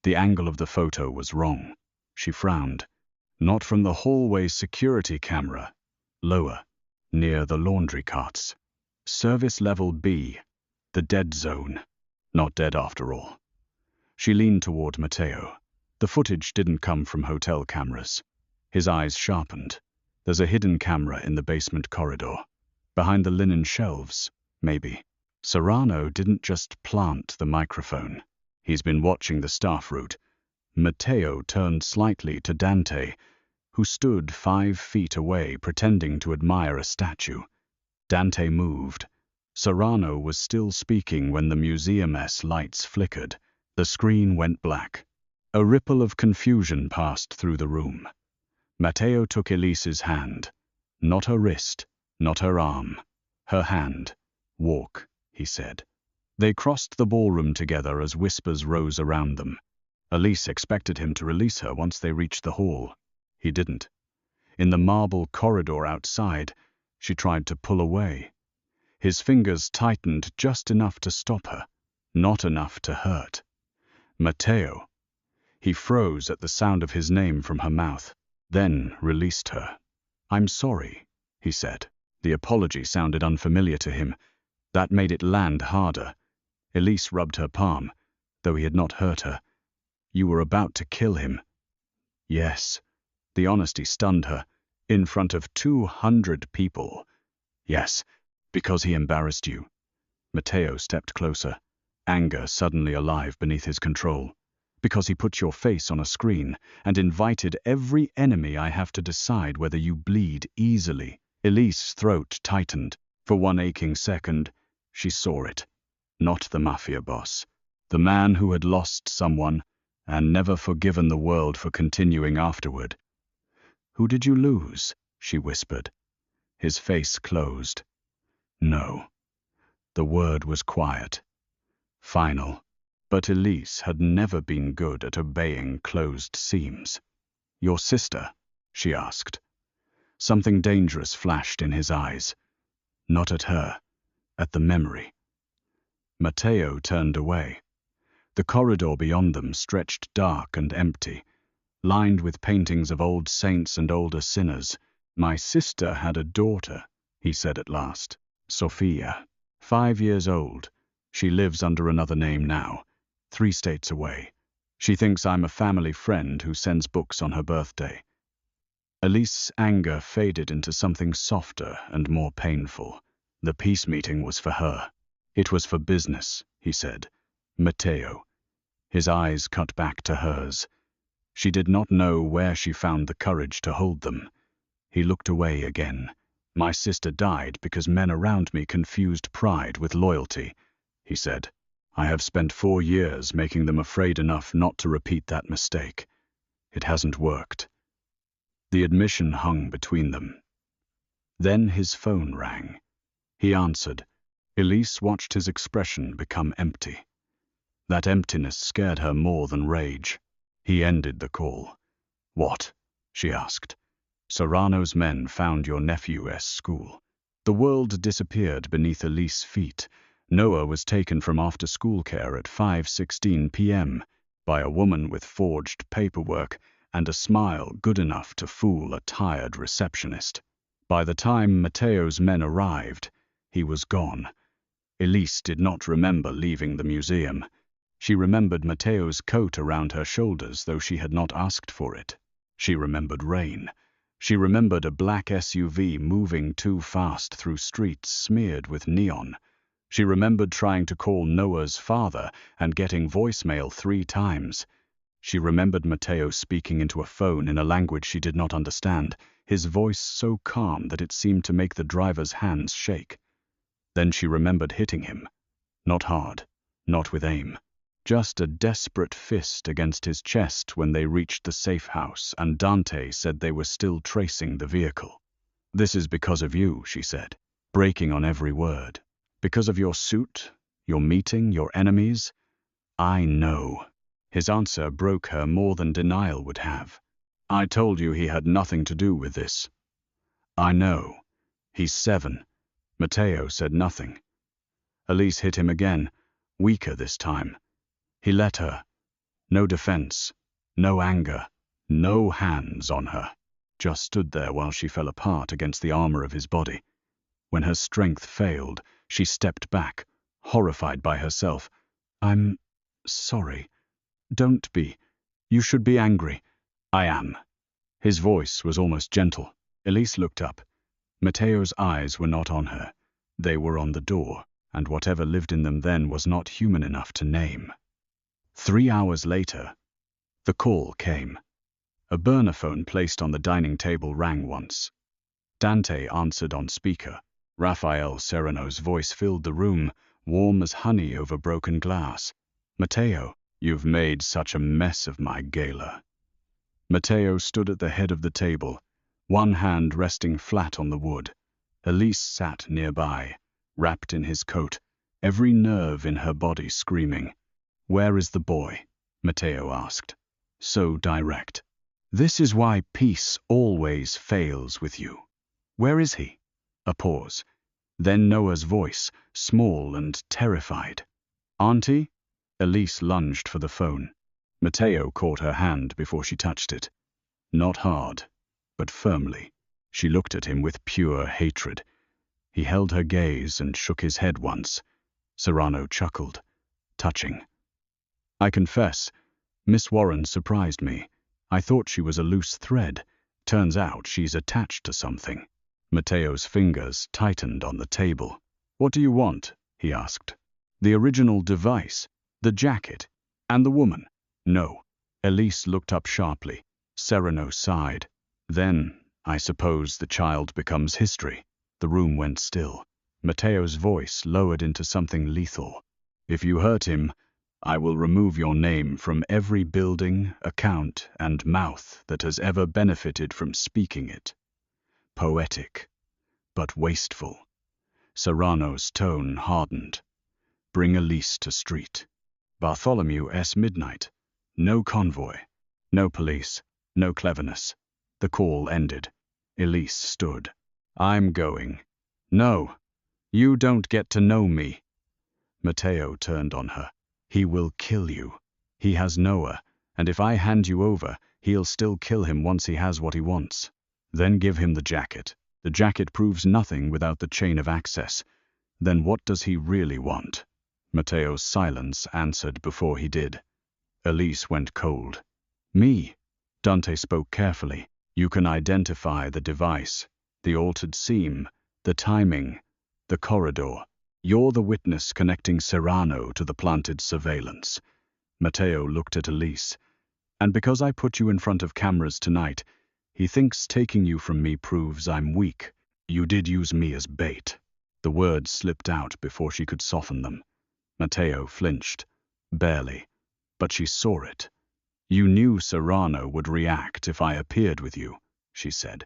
The angle of the photo was wrong. She frowned. Not from the hallway security camera. Lower, near the laundry carts. Service level B, the dead zone. Not dead after all. She leaned toward Matteo. The footage didn't come from hotel cameras. His eyes sharpened. There's a hidden camera in the basement corridor. Behind the linen shelves, maybe. Serrano didn't just plant the microphone. He's been watching the staff route. Matteo turned slightly to Dante, who stood 5 feet away pretending to admire a statue. Dante moved. Serrano was still speaking when the museum-esque lights flickered. The screen went black. A ripple of confusion passed through the room. Matteo took Elise's hand. Not her wrist, not her arm. Her hand. Walk, he said. They crossed the ballroom together as whispers rose around them. Elise expected him to release her once they reached the hall. He didn't. In the marble corridor outside, she tried to pull away. His fingers tightened just enough to stop her, not enough to hurt. Matteo. He froze at the sound of his name from her mouth, then released her. I'm sorry, he said. The apology sounded unfamiliar to him. That made it land harder. Elise rubbed her palm, though he had not hurt her. You were about to kill him. Yes. The honesty stunned her. In front of 200 people. Yes, because he embarrassed you. Matteo stepped closer, anger suddenly alive beneath his control. Because he put your face on a screen and invited every enemy I have to decide whether you bleed easily. Elise's throat tightened. For one aching second, she saw it. Not the mafia boss. The man who had lost someone and never forgiven the world for continuing afterward. Who did you lose? She whispered. His face closed. No. The word was quiet. Final. But Elise had never been good at obeying closed seams. Your sister? She asked. Something dangerous flashed in his eyes. Not at her. At the memory. Matteo turned away. The corridor beyond them stretched dark and empty, lined with paintings of old saints and older sinners. My sister had a daughter, he said at last. Sophia. 5 years old. She lives under another name now, 3 states away. She thinks I'm a family friend who sends books on her birthday. Elise's anger faded into something softer and more painful. The peace meeting was for her. It was for business, he said. Matteo. His eyes cut back to hers. She did not know where she found the courage to hold them. He looked away again. My sister died because men around me confused pride with loyalty, he said. I have spent 4 years making them afraid enough not to repeat that mistake. It hasn't worked. The admission hung between them. Then his phone rang. He answered. Elise watched his expression become empty. That emptiness scared her more than rage. He ended the call. What? She asked. Serrano's men found your nephew's school. The world disappeared beneath Elise's feet. Noah was taken from after-school care at 5:16 p.m. by a woman with forged paperwork and a smile good enough to fool a tired receptionist. By the time Matteo's men arrived, he was gone. Elise did not remember leaving the museum. She remembered Matteo's coat around her shoulders, though she had not asked for it. She remembered rain. She remembered a black SUV moving too fast through streets smeared with neon. She remembered trying to call Noah's father and getting voicemail 3 times. She remembered Matteo speaking into a phone in a language she did not understand, his voice so calm that it seemed to make the driver's hands shake. Then she remembered hitting him. Not hard, not with aim. Just a desperate fist against his chest when they reached the safe house, and Dante said they were still tracing the vehicle. This is because of you, she said, breaking on every word. Because of your suit, your meeting, your enemies. I know. His answer broke her more than denial would have. I told you he had nothing to do with this. I know. He's 7. Matteo said nothing. Elise hit him again, weaker this time. He let her. No defense, no anger, no hands on her. Just stood there while she fell apart against the armor of his body. When her strength failed, she stepped back, horrified by herself. I'm sorry. Don't be. You should be angry. I am. His voice was almost gentle. Elise looked up. Matteo's eyes were not on her. They were on the door, and whatever lived in them then was not human enough to name. 3 hours later, the call came. A burner phone placed on the dining table rang once. Dante answered on speaker. Rafael Serrano's voice filled the room, warm as honey over broken glass. Matteo, you've made such a mess of my gala. Matteo stood at the head of the table, one hand resting flat on the wood. Elise sat nearby, wrapped in his coat, every nerve in her body screaming. Where is the boy? Matteo asked, so direct. This is why peace always fails with you. Where is he? A pause. Then Noah's voice, small and terrified. Auntie? Elise lunged for the phone. Matteo caught her hand before she touched it. Not hard, but firmly. She looked at him with pure hatred. He held her gaze and shook his head once. Serrano chuckled. Touching. I confess, Miss Warren surprised me. I thought she was a loose thread. Turns out she's attached to something. Matteo's fingers tightened on the table. What do you want? He asked. The original device, the jacket, and the woman. No. Elise looked up sharply. Serrano sighed. Then, I suppose the child becomes history. The room went still. Matteo's voice lowered into something lethal. If you hurt him, I will remove your name from every building, account, and mouth that has ever benefited from speaking it. Poetic, but wasteful. Serrano's tone hardened. Bring Elise to street. Bartholomew S. midnight. No convoy. No police. No cleverness. The call ended. Elise stood. I'm going. No, you don't get to know me. Matteo turned on her. He will kill you. He has Noah, and if I hand you over, he'll still kill him once he has what he wants. Then give him the jacket. The jacket proves nothing without the chain of access. Then what does he really want? Matteo's silence answered before he did. Elise went cold. Me. Dante spoke carefully. You can identify the device, the altered seam, the timing, the corridor. You're the witness connecting Serrano to the planted surveillance. Matteo looked at Elise. And because I put you in front of cameras tonight, he thinks taking you from me proves I'm weak. You did use me as bait. The words slipped out before she could soften them. Matteo flinched. Barely. But she saw it. "You knew Serrano would react if I appeared with you," she said.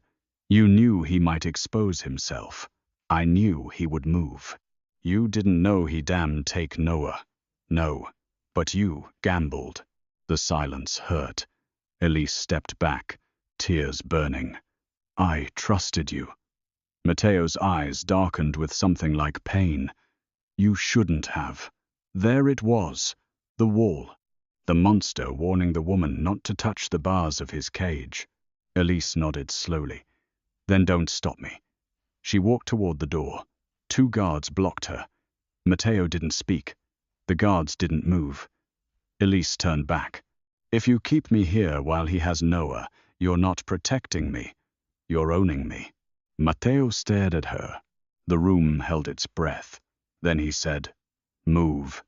"You knew he might expose himself. I knew he would move. You didn't know he damned take Noah. No, but you gambled." The silence hurt. Elise stepped back, tears burning. "I trusted you." Matteo's eyes darkened with something like pain. "You shouldn't have." There it was, the wall. The monster warning the woman not to touch the bars of his cage. Elise nodded slowly. "Then don't stop me." She walked toward the door. 2 guards blocked her. Matteo didn't speak. The guards didn't move. Elise turned back. "If you keep me here while he has Noah, you're not protecting me. You're owning me." Matteo stared at her. The room held its breath. Then he said, "Move."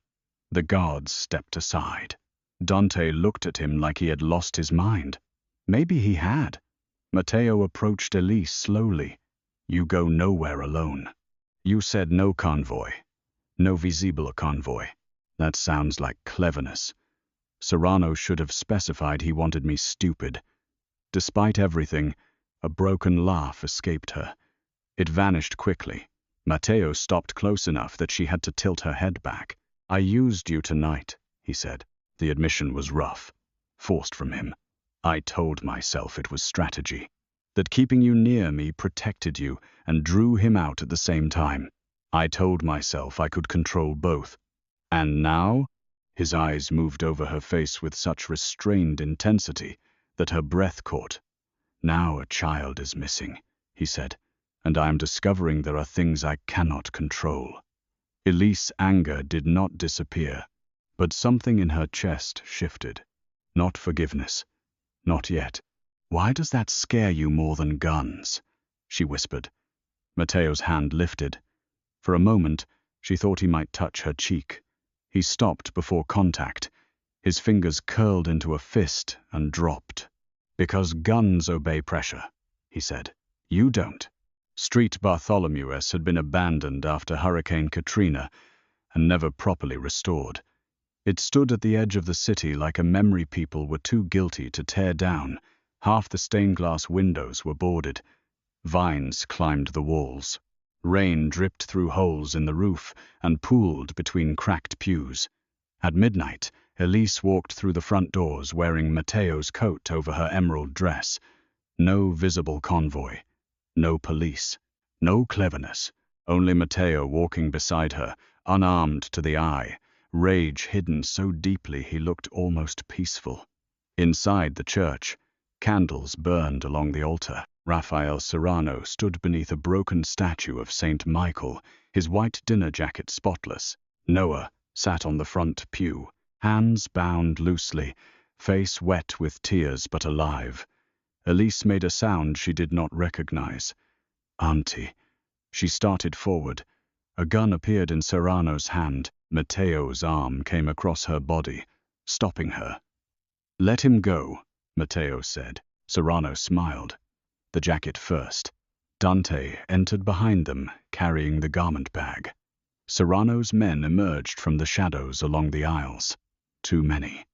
The guards stepped aside. Dante looked at him like he had lost his mind. Maybe he had. Matteo approached Elise slowly. "You go nowhere alone. You said no convoy. No visible convoy. That sounds like cleverness. Serrano should have specified he wanted me stupid." Despite everything, a broken laugh escaped her. It vanished quickly. Matteo stopped close enough that she had to tilt her head back. "I used you tonight," he said. The admission was rough, forced from him. "I told myself it was strategy, that keeping you near me protected you and drew him out at the same time. I told myself I could control both. And now?" His eyes moved over her face with such restrained intensity that her breath caught. "Now a child is missing," he said, "and I am discovering there are things I cannot control." Elise's anger did not disappear, but something in her chest shifted. Not forgiveness. Not yet. "Why does that scare you more than guns?" she whispered. Matteo's hand lifted. For a moment, she thought he might touch her cheek. He stopped before contact. His fingers curled into a fist and dropped. "Because guns obey pressure," he said. "You don't." Street Bartholomew S had been abandoned after Hurricane Katrina and never properly restored. It stood at the edge of the city like a memory people were too guilty to tear down. Half the stained glass windows were boarded. Vines climbed the walls. Rain dripped through holes in the roof and pooled between cracked pews. At midnight, Elise walked through the front doors wearing Matteo's coat over her emerald dress. No visible convoy. No police. No cleverness. Only Matteo walking beside her, unarmed to the eye, rage hidden so deeply he looked almost peaceful. Inside the church, candles burned along the altar. Raphael Serrano stood beneath a broken statue of Saint Michael, his white dinner jacket spotless. Noah sat on the front pew, hands bound loosely, face wet with tears but alive. Elise made a sound she did not recognize. "Auntie." She started forward. A gun appeared in Serrano's hand. Matteo's arm came across her body, stopping her. "Let him go," Matteo said. Serrano smiled. The jacket first. Dante entered behind them, carrying the garment bag. Serrano's men emerged from the shadows along the aisles. Too many.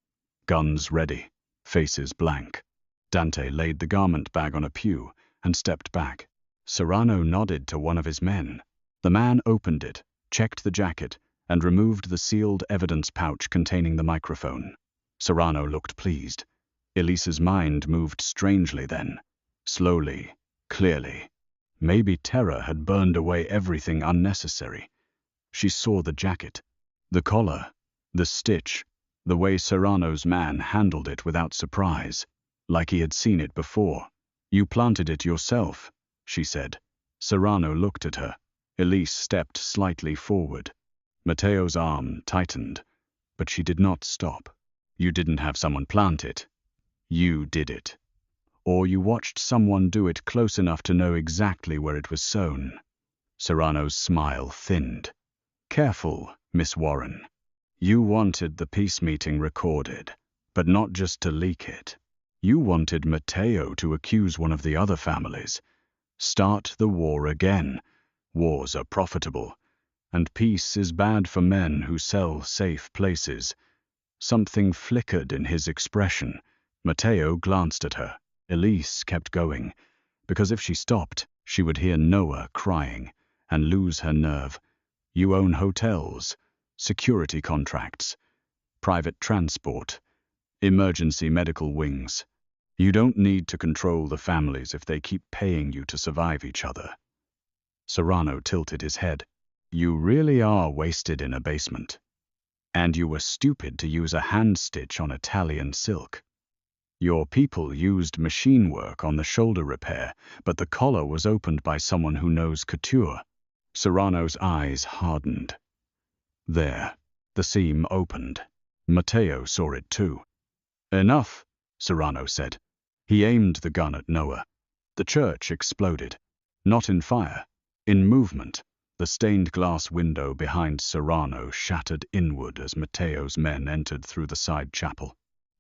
Guns ready, faces blank. Dante laid the garment bag on a pew and stepped back. Serrano nodded to one of his men. The man opened it, checked the jacket, and removed the sealed evidence pouch containing the microphone. Serrano looked pleased. Elise's mind moved strangely then. Slowly, clearly. Maybe terror had burned away everything unnecessary. She saw the jacket, the collar, the stitch, the way Serrano's man handled it without surprise, like he had seen it before. "You planted it yourself," she said. Serrano looked at her. Elise stepped slightly forward. Matteo's arm tightened, but she did not stop. "You didn't have someone plant it. You did it. Or you watched someone do it close enough to know exactly where it was sown." Serrano's smile thinned. "Careful, Miss Warren. You wanted the peace meeting recorded, but not just to leak it. You wanted Matteo to accuse one of the other families. Start the war again. Wars are profitable. And peace is bad for men who sell safe places. Something flickered in his expression. Matteo glanced at her. Elise kept going, because if she stopped, she would hear Noah crying and lose her nerve. You own hotels, security contracts, private transport, emergency medical wings. You don't need to control the families if they keep paying you to survive each other. Serrano tilted his head. You really are wasted in a basement. And you were stupid to use a hand stitch on Italian silk. Your people used machine work on the shoulder repair, but the collar was opened by someone who knows couture. Serrano's eyes hardened. There, the seam opened. Matteo saw it too. Enough, Serrano said. He aimed the gun at Noah. The church exploded. Not in fire, in movement. The stained glass window behind Serrano shattered inward as Matteo's men entered through the side chapel.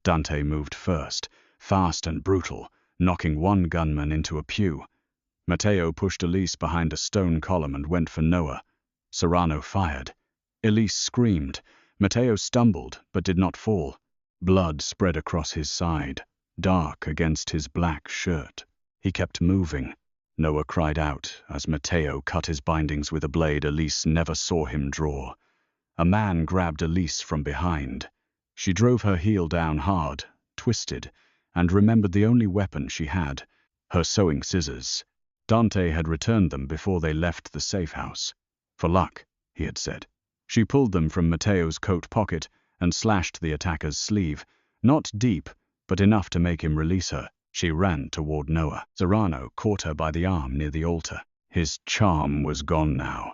Dante moved first, fast and brutal, knocking one gunman into a pew. Matteo pushed Elise behind a stone column and went for Noah. Serrano fired. Elise screamed. Matteo stumbled, but did not fall. Blood spread across his side, dark against his black shirt. He kept moving. Noah cried out as Matteo cut his bindings with a blade Elise never saw him draw. A man grabbed Elise from behind. She drove her heel down hard, twisted, and remembered the only weapon she had, her sewing scissors. Dante had returned them before they left the safe house. For luck, he had said. She pulled them from Matteo's coat pocket and slashed the attacker's sleeve, not deep, but enough to make him release her. She ran toward Noah. Serrano caught her by the arm near the altar. His charm was gone now.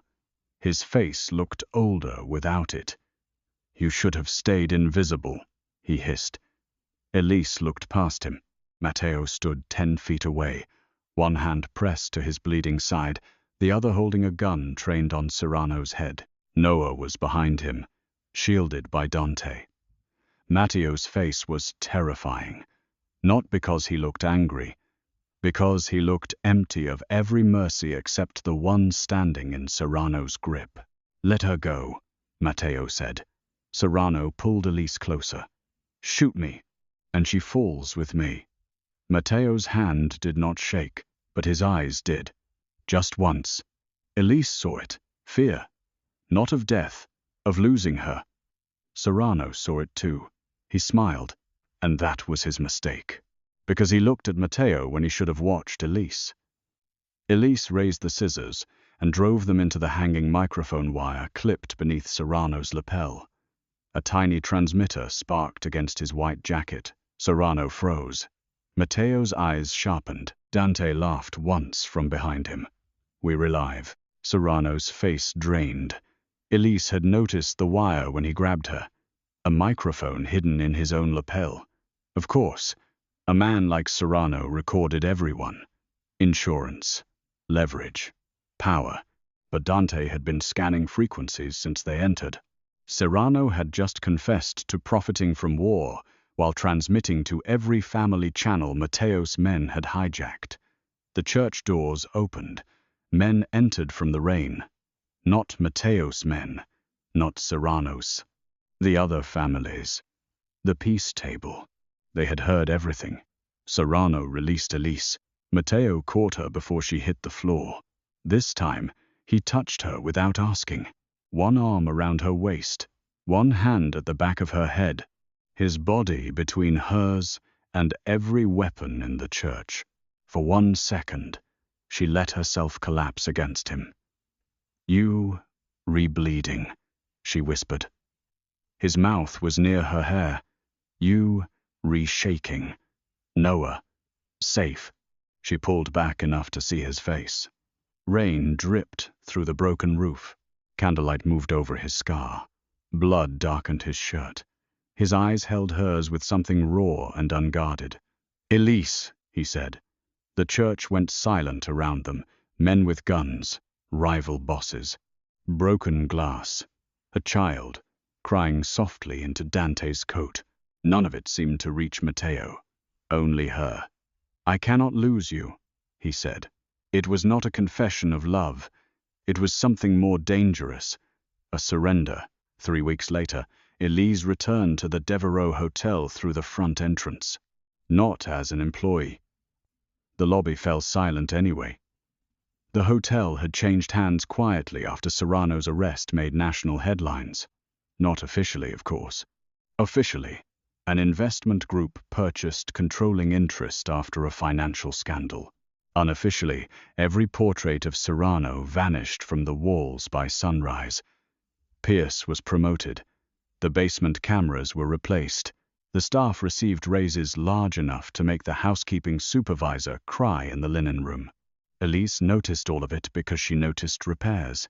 His face looked older without it. You should have stayed invisible, he hissed. Elise looked past him. Matteo stood 10 feet away, one hand pressed to his bleeding side, the other holding a gun trained on Serrano's head. Noah was behind him, shielded by Dante. Matteo's face was terrifying, not because he looked angry, because he looked empty of every mercy except the one standing in Serrano's grip. Let her go, Matteo said. Serrano pulled Elise closer. Shoot me, and she falls with me. Matteo's hand did not shake, but his eyes did. Just once. Elise saw it. Fear. Not of death, of losing her. Serrano saw it too. He smiled, and that was his mistake, because he looked at Matteo when he should have watched Elise. Elise raised the scissors and drove them into the hanging microphone wire clipped beneath Serrano's lapel. A tiny transmitter sparked against his white jacket. Serrano froze. Matteo's eyes sharpened. Dante laughed once from behind him. We're alive. Serrano's face drained. Elise had noticed the wire when he grabbed her. A microphone hidden in his own lapel. Of course, a man like Serrano recorded everyone. Insurance, leverage, power. But Dante had been scanning frequencies since they entered. Serrano had just confessed to profiting from war while transmitting to every family channel Matteo's men had hijacked. The church doors opened. Men entered from the rain. Not Matteo's men, not Serrano's. The other families. The peace table. They had heard everything. Serrano released Elise. Matteo caught her before she hit the floor. This time, he touched her without asking. One arm around her waist, one hand at the back of her head, his body between hers and every weapon in the church. For 1 second, she let herself collapse against him. You, re-bleeding, she whispered. His mouth was near her hair. You, re-shaking. Noah, safe. She pulled back enough to see his face. Rain dripped through the broken roof. Candlelight moved over his scar. Blood darkened his shirt. His eyes held hers with something raw and unguarded. Elise, he said. The church went silent around them, men with guns, rival bosses. Broken glass. A child, crying softly into Dante's coat. None of it seemed to reach Matteo. Only her. I cannot lose you, he said. It was not a confession of love. It was something more dangerous, a surrender. 3 weeks later, Elise returned to the Devereux Hotel through the front entrance. Not as an employee. The lobby fell silent anyway. The hotel had changed hands quietly after Serrano's arrest made national headlines. Not officially, of course. Officially, an investment group purchased controlling interest after a financial scandal. Unofficially, every portrait of Serrano vanished from the walls by sunrise. Pierce was promoted. The basement cameras were replaced. The staff received raises large enough to make the housekeeping supervisor cry in the linen room. Elise noticed all of it because she noticed repairs.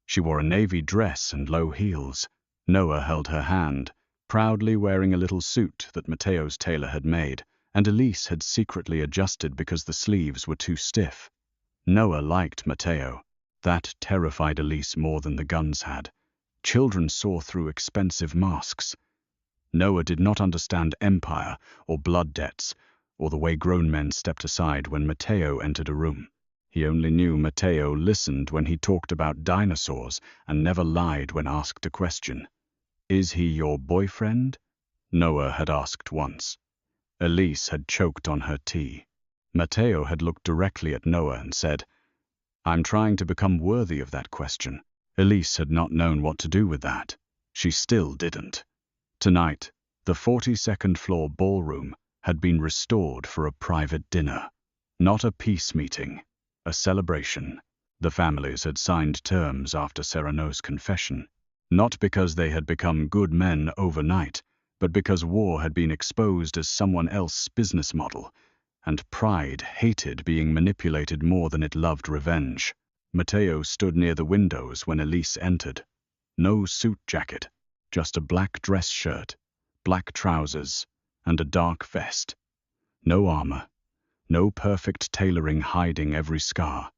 She wore a navy dress and low heels. Noah held her hand, proudly wearing a little suit that Mateo's tailor had made, and Elise had secretly adjusted because the sleeves were too stiff. Noah liked Mateo. That terrified Elise more than the guns had. Children saw through expensive masks. Noah did not understand empire or blood debts, or the way grown men stepped aside when Mateo entered a room. He only knew Mateo listened when he talked about dinosaurs and never lied when asked a question. "Is he your boyfriend?" Noah had asked once. Elise had choked on her tea. Mateo had looked directly at Noah and said, "I'm trying to become worthy of that question." Elise had not known what to do with that. She still didn't. Tonight, the 42nd floor ballroom had been restored for a private dinner. Not a peace meeting, a celebration. The families had signed terms after Serrano's confession. Not because they had become good men overnight, but because war had been exposed as someone else's business model, and pride hated being manipulated more than it loved revenge. Mateo stood near the windows when Elise entered. No suit jacket, just a black dress shirt, black trousers, and a dark vest. No armor, no perfect tailoring hiding every scar.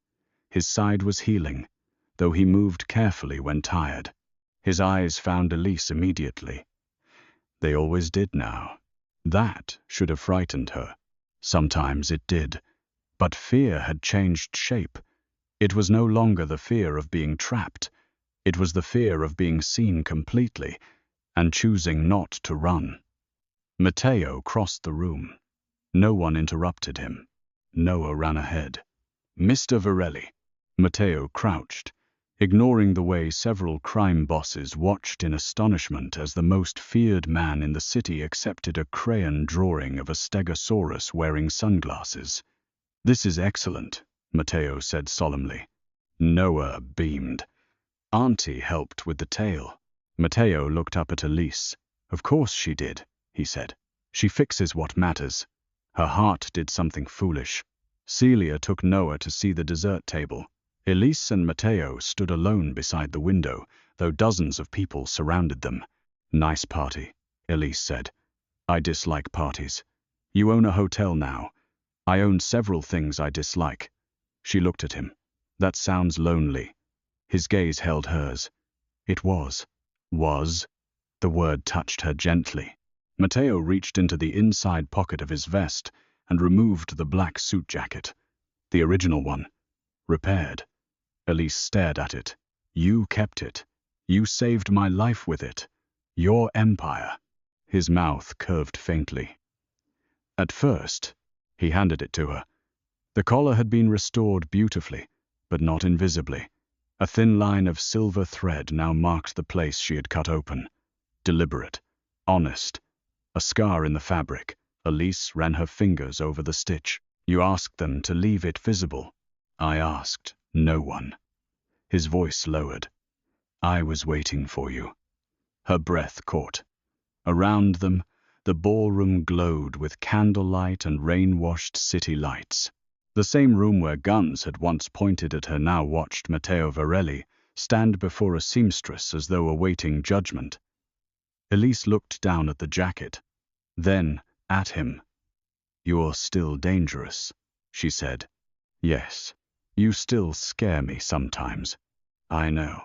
His side was healing, though he moved carefully when tired. His eyes found Elise immediately. They always did now. That should have frightened her. Sometimes it did. But fear had changed shape. It was no longer the fear of being trapped. It was the fear of being seen completely and choosing not to run. Mateo crossed the room. No one interrupted him. Noah ran ahead. "Mr. Varelli." Mateo crouched, ignoring the way several crime bosses watched in astonishment as the most feared man in the city accepted a crayon drawing of a stegosaurus wearing sunglasses. "This is excellent," Mateo said solemnly. Noah beamed. "Auntie helped with the tail." Mateo looked up at Elise. "Of course she did," he said. "She fixes what matters." Her heart did something foolish. Celia took Noah to see the dessert table. Elise and Mateo stood alone beside the window, though dozens of people surrounded them. "Nice party," Elise said. "I dislike parties. You own a hotel now. I own several things I dislike." She looked at him. "That sounds lonely." His gaze held hers. It was. Was. The word touched her gently. Mateo reached into the inside pocket of his vest and removed the black suit jacket. The original one. Repaired. Elise stared at it. "You kept it. You saved my life with it. Your empire." His mouth curved faintly. At first, he handed it to her. The collar had been restored beautifully, but not invisibly. A thin line of silver thread now marked the place she had cut open. Deliberate. Honest. A scar in the fabric. Elise ran her fingers over the stitch. "You asked them to leave it visible." "I asked no one." His voice lowered. "I was waiting for you." Her breath caught. Around them, the ballroom glowed with candlelight and rain-washed city lights. The same room where guns had once pointed at her now watched Matteo Varelli stand before a seamstress as though awaiting judgment. Elise looked down at the jacket, then at him. "You're still dangerous," she said. "Yes, you still scare me sometimes. I know.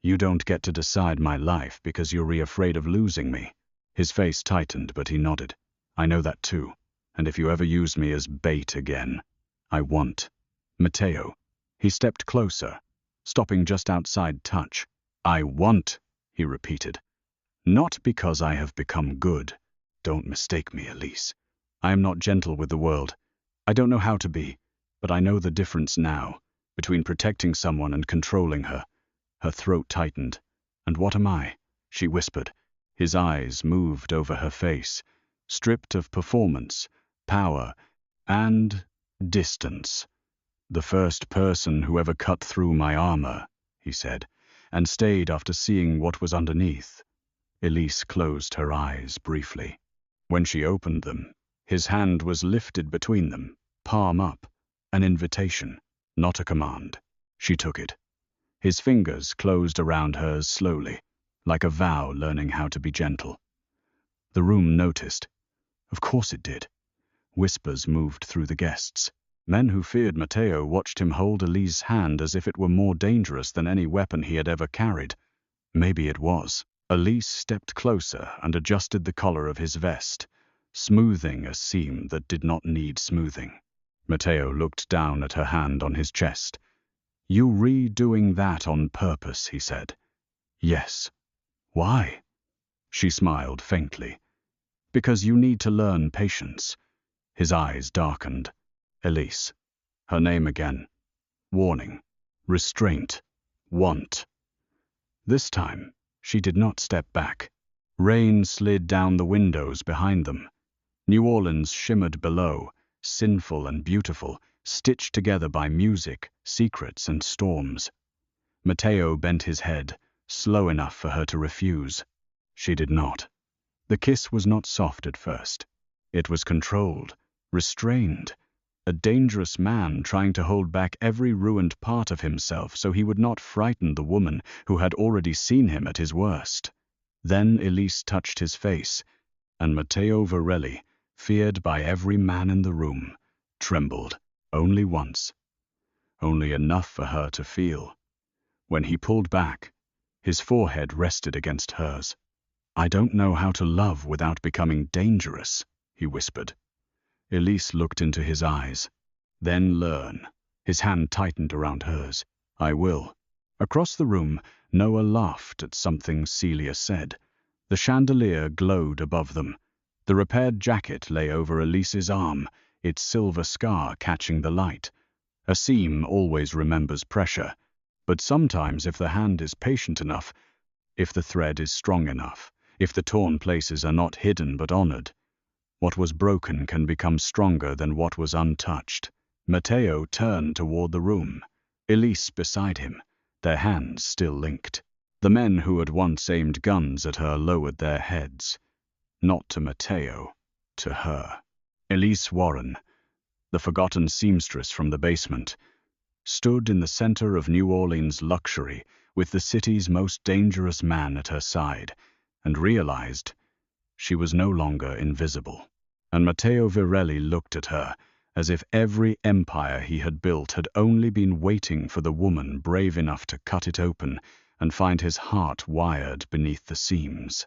You don't get to decide my life because you're afraid of losing me." His face tightened, but he nodded. "I know that too, and if you ever use me as bait again, I won't." "Matteo." He stepped closer, stopping just outside touch. I want, he repeated. Not because I have become good. Don't mistake me, Elise. I am not gentle with the world. I don't know how to be, but I know the difference now between protecting someone and controlling her. Her throat tightened. And what am I? She whispered. His eyes moved over her face, stripped of performance, power, and distance. The first person who ever cut through my armor, he said, and stayed after seeing what was underneath. Elise closed her eyes briefly. When she opened them, his hand was lifted between them, palm up, an invitation, not a command. She took it. His fingers closed around hers slowly, like a vow learning how to be gentle. The room noticed. Of course it did. Whispers moved through the guests. Men who feared Matteo watched him hold Elise's hand as if it were more dangerous than any weapon he had ever carried. Maybe it was. Elise stepped closer and adjusted the collar of his vest, smoothing a seam that did not need smoothing. Matteo looked down at her hand on his chest. You redoing that on purpose, he said. Yes. Why? She smiled faintly. Because you need to learn patience. His eyes darkened. Elise. Her name again. Warning. Restraint. Want. This time, she did not step back. Rain slid down the windows behind them. New Orleans shimmered below, sinful and beautiful, stitched together by music, secrets, and storms. Matteo bent his head, slow enough for her to refuse. She did not. The kiss was not soft at first. It was controlled, restrained. A dangerous man trying to hold back every ruined part of himself so he would not frighten the woman who had already seen him at his worst. Then Elise touched his face, and Matteo Varelli, feared by every man in the room, trembled, only once. Only enough for her to feel. When he pulled back, his forehead rested against hers. I don't know how to love without becoming dangerous, he whispered. Elise looked into his eyes. Then learn. His hand tightened around hers. I will. Across the room, Noah laughed at something Celia said. The chandelier glowed above them. The repaired jacket lay over Elise's arm, its silver scar catching the light. A seam always remembers pressure, but sometimes if the hand is patient enough, if the thread is strong enough, if the torn places are not hidden but honored, what was broken can become stronger than what was untouched. Matteo turned toward the room, Elise beside him, their hands still linked. The men who had once aimed guns at her lowered their heads. Not to Matteo, to her. Elise Warren, the forgotten seamstress from the basement, stood in the center of New Orleans luxury with the city's most dangerous man at her side, and realized she was no longer invisible. And Matteo Varelli looked at her as if every empire he had built had only been waiting for the woman brave enough to cut it open and find his heart wired beneath the seams.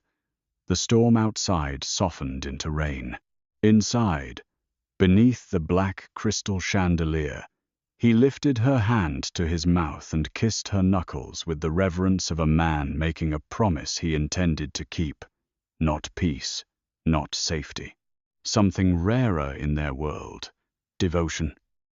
The storm outside softened into rain. Inside, beneath the black crystal chandelier, he lifted her hand to his mouth and kissed her knuckles with the reverence of a man making a promise he intended to keep. Not peace, not safety. Something rarer in their world. Devotion.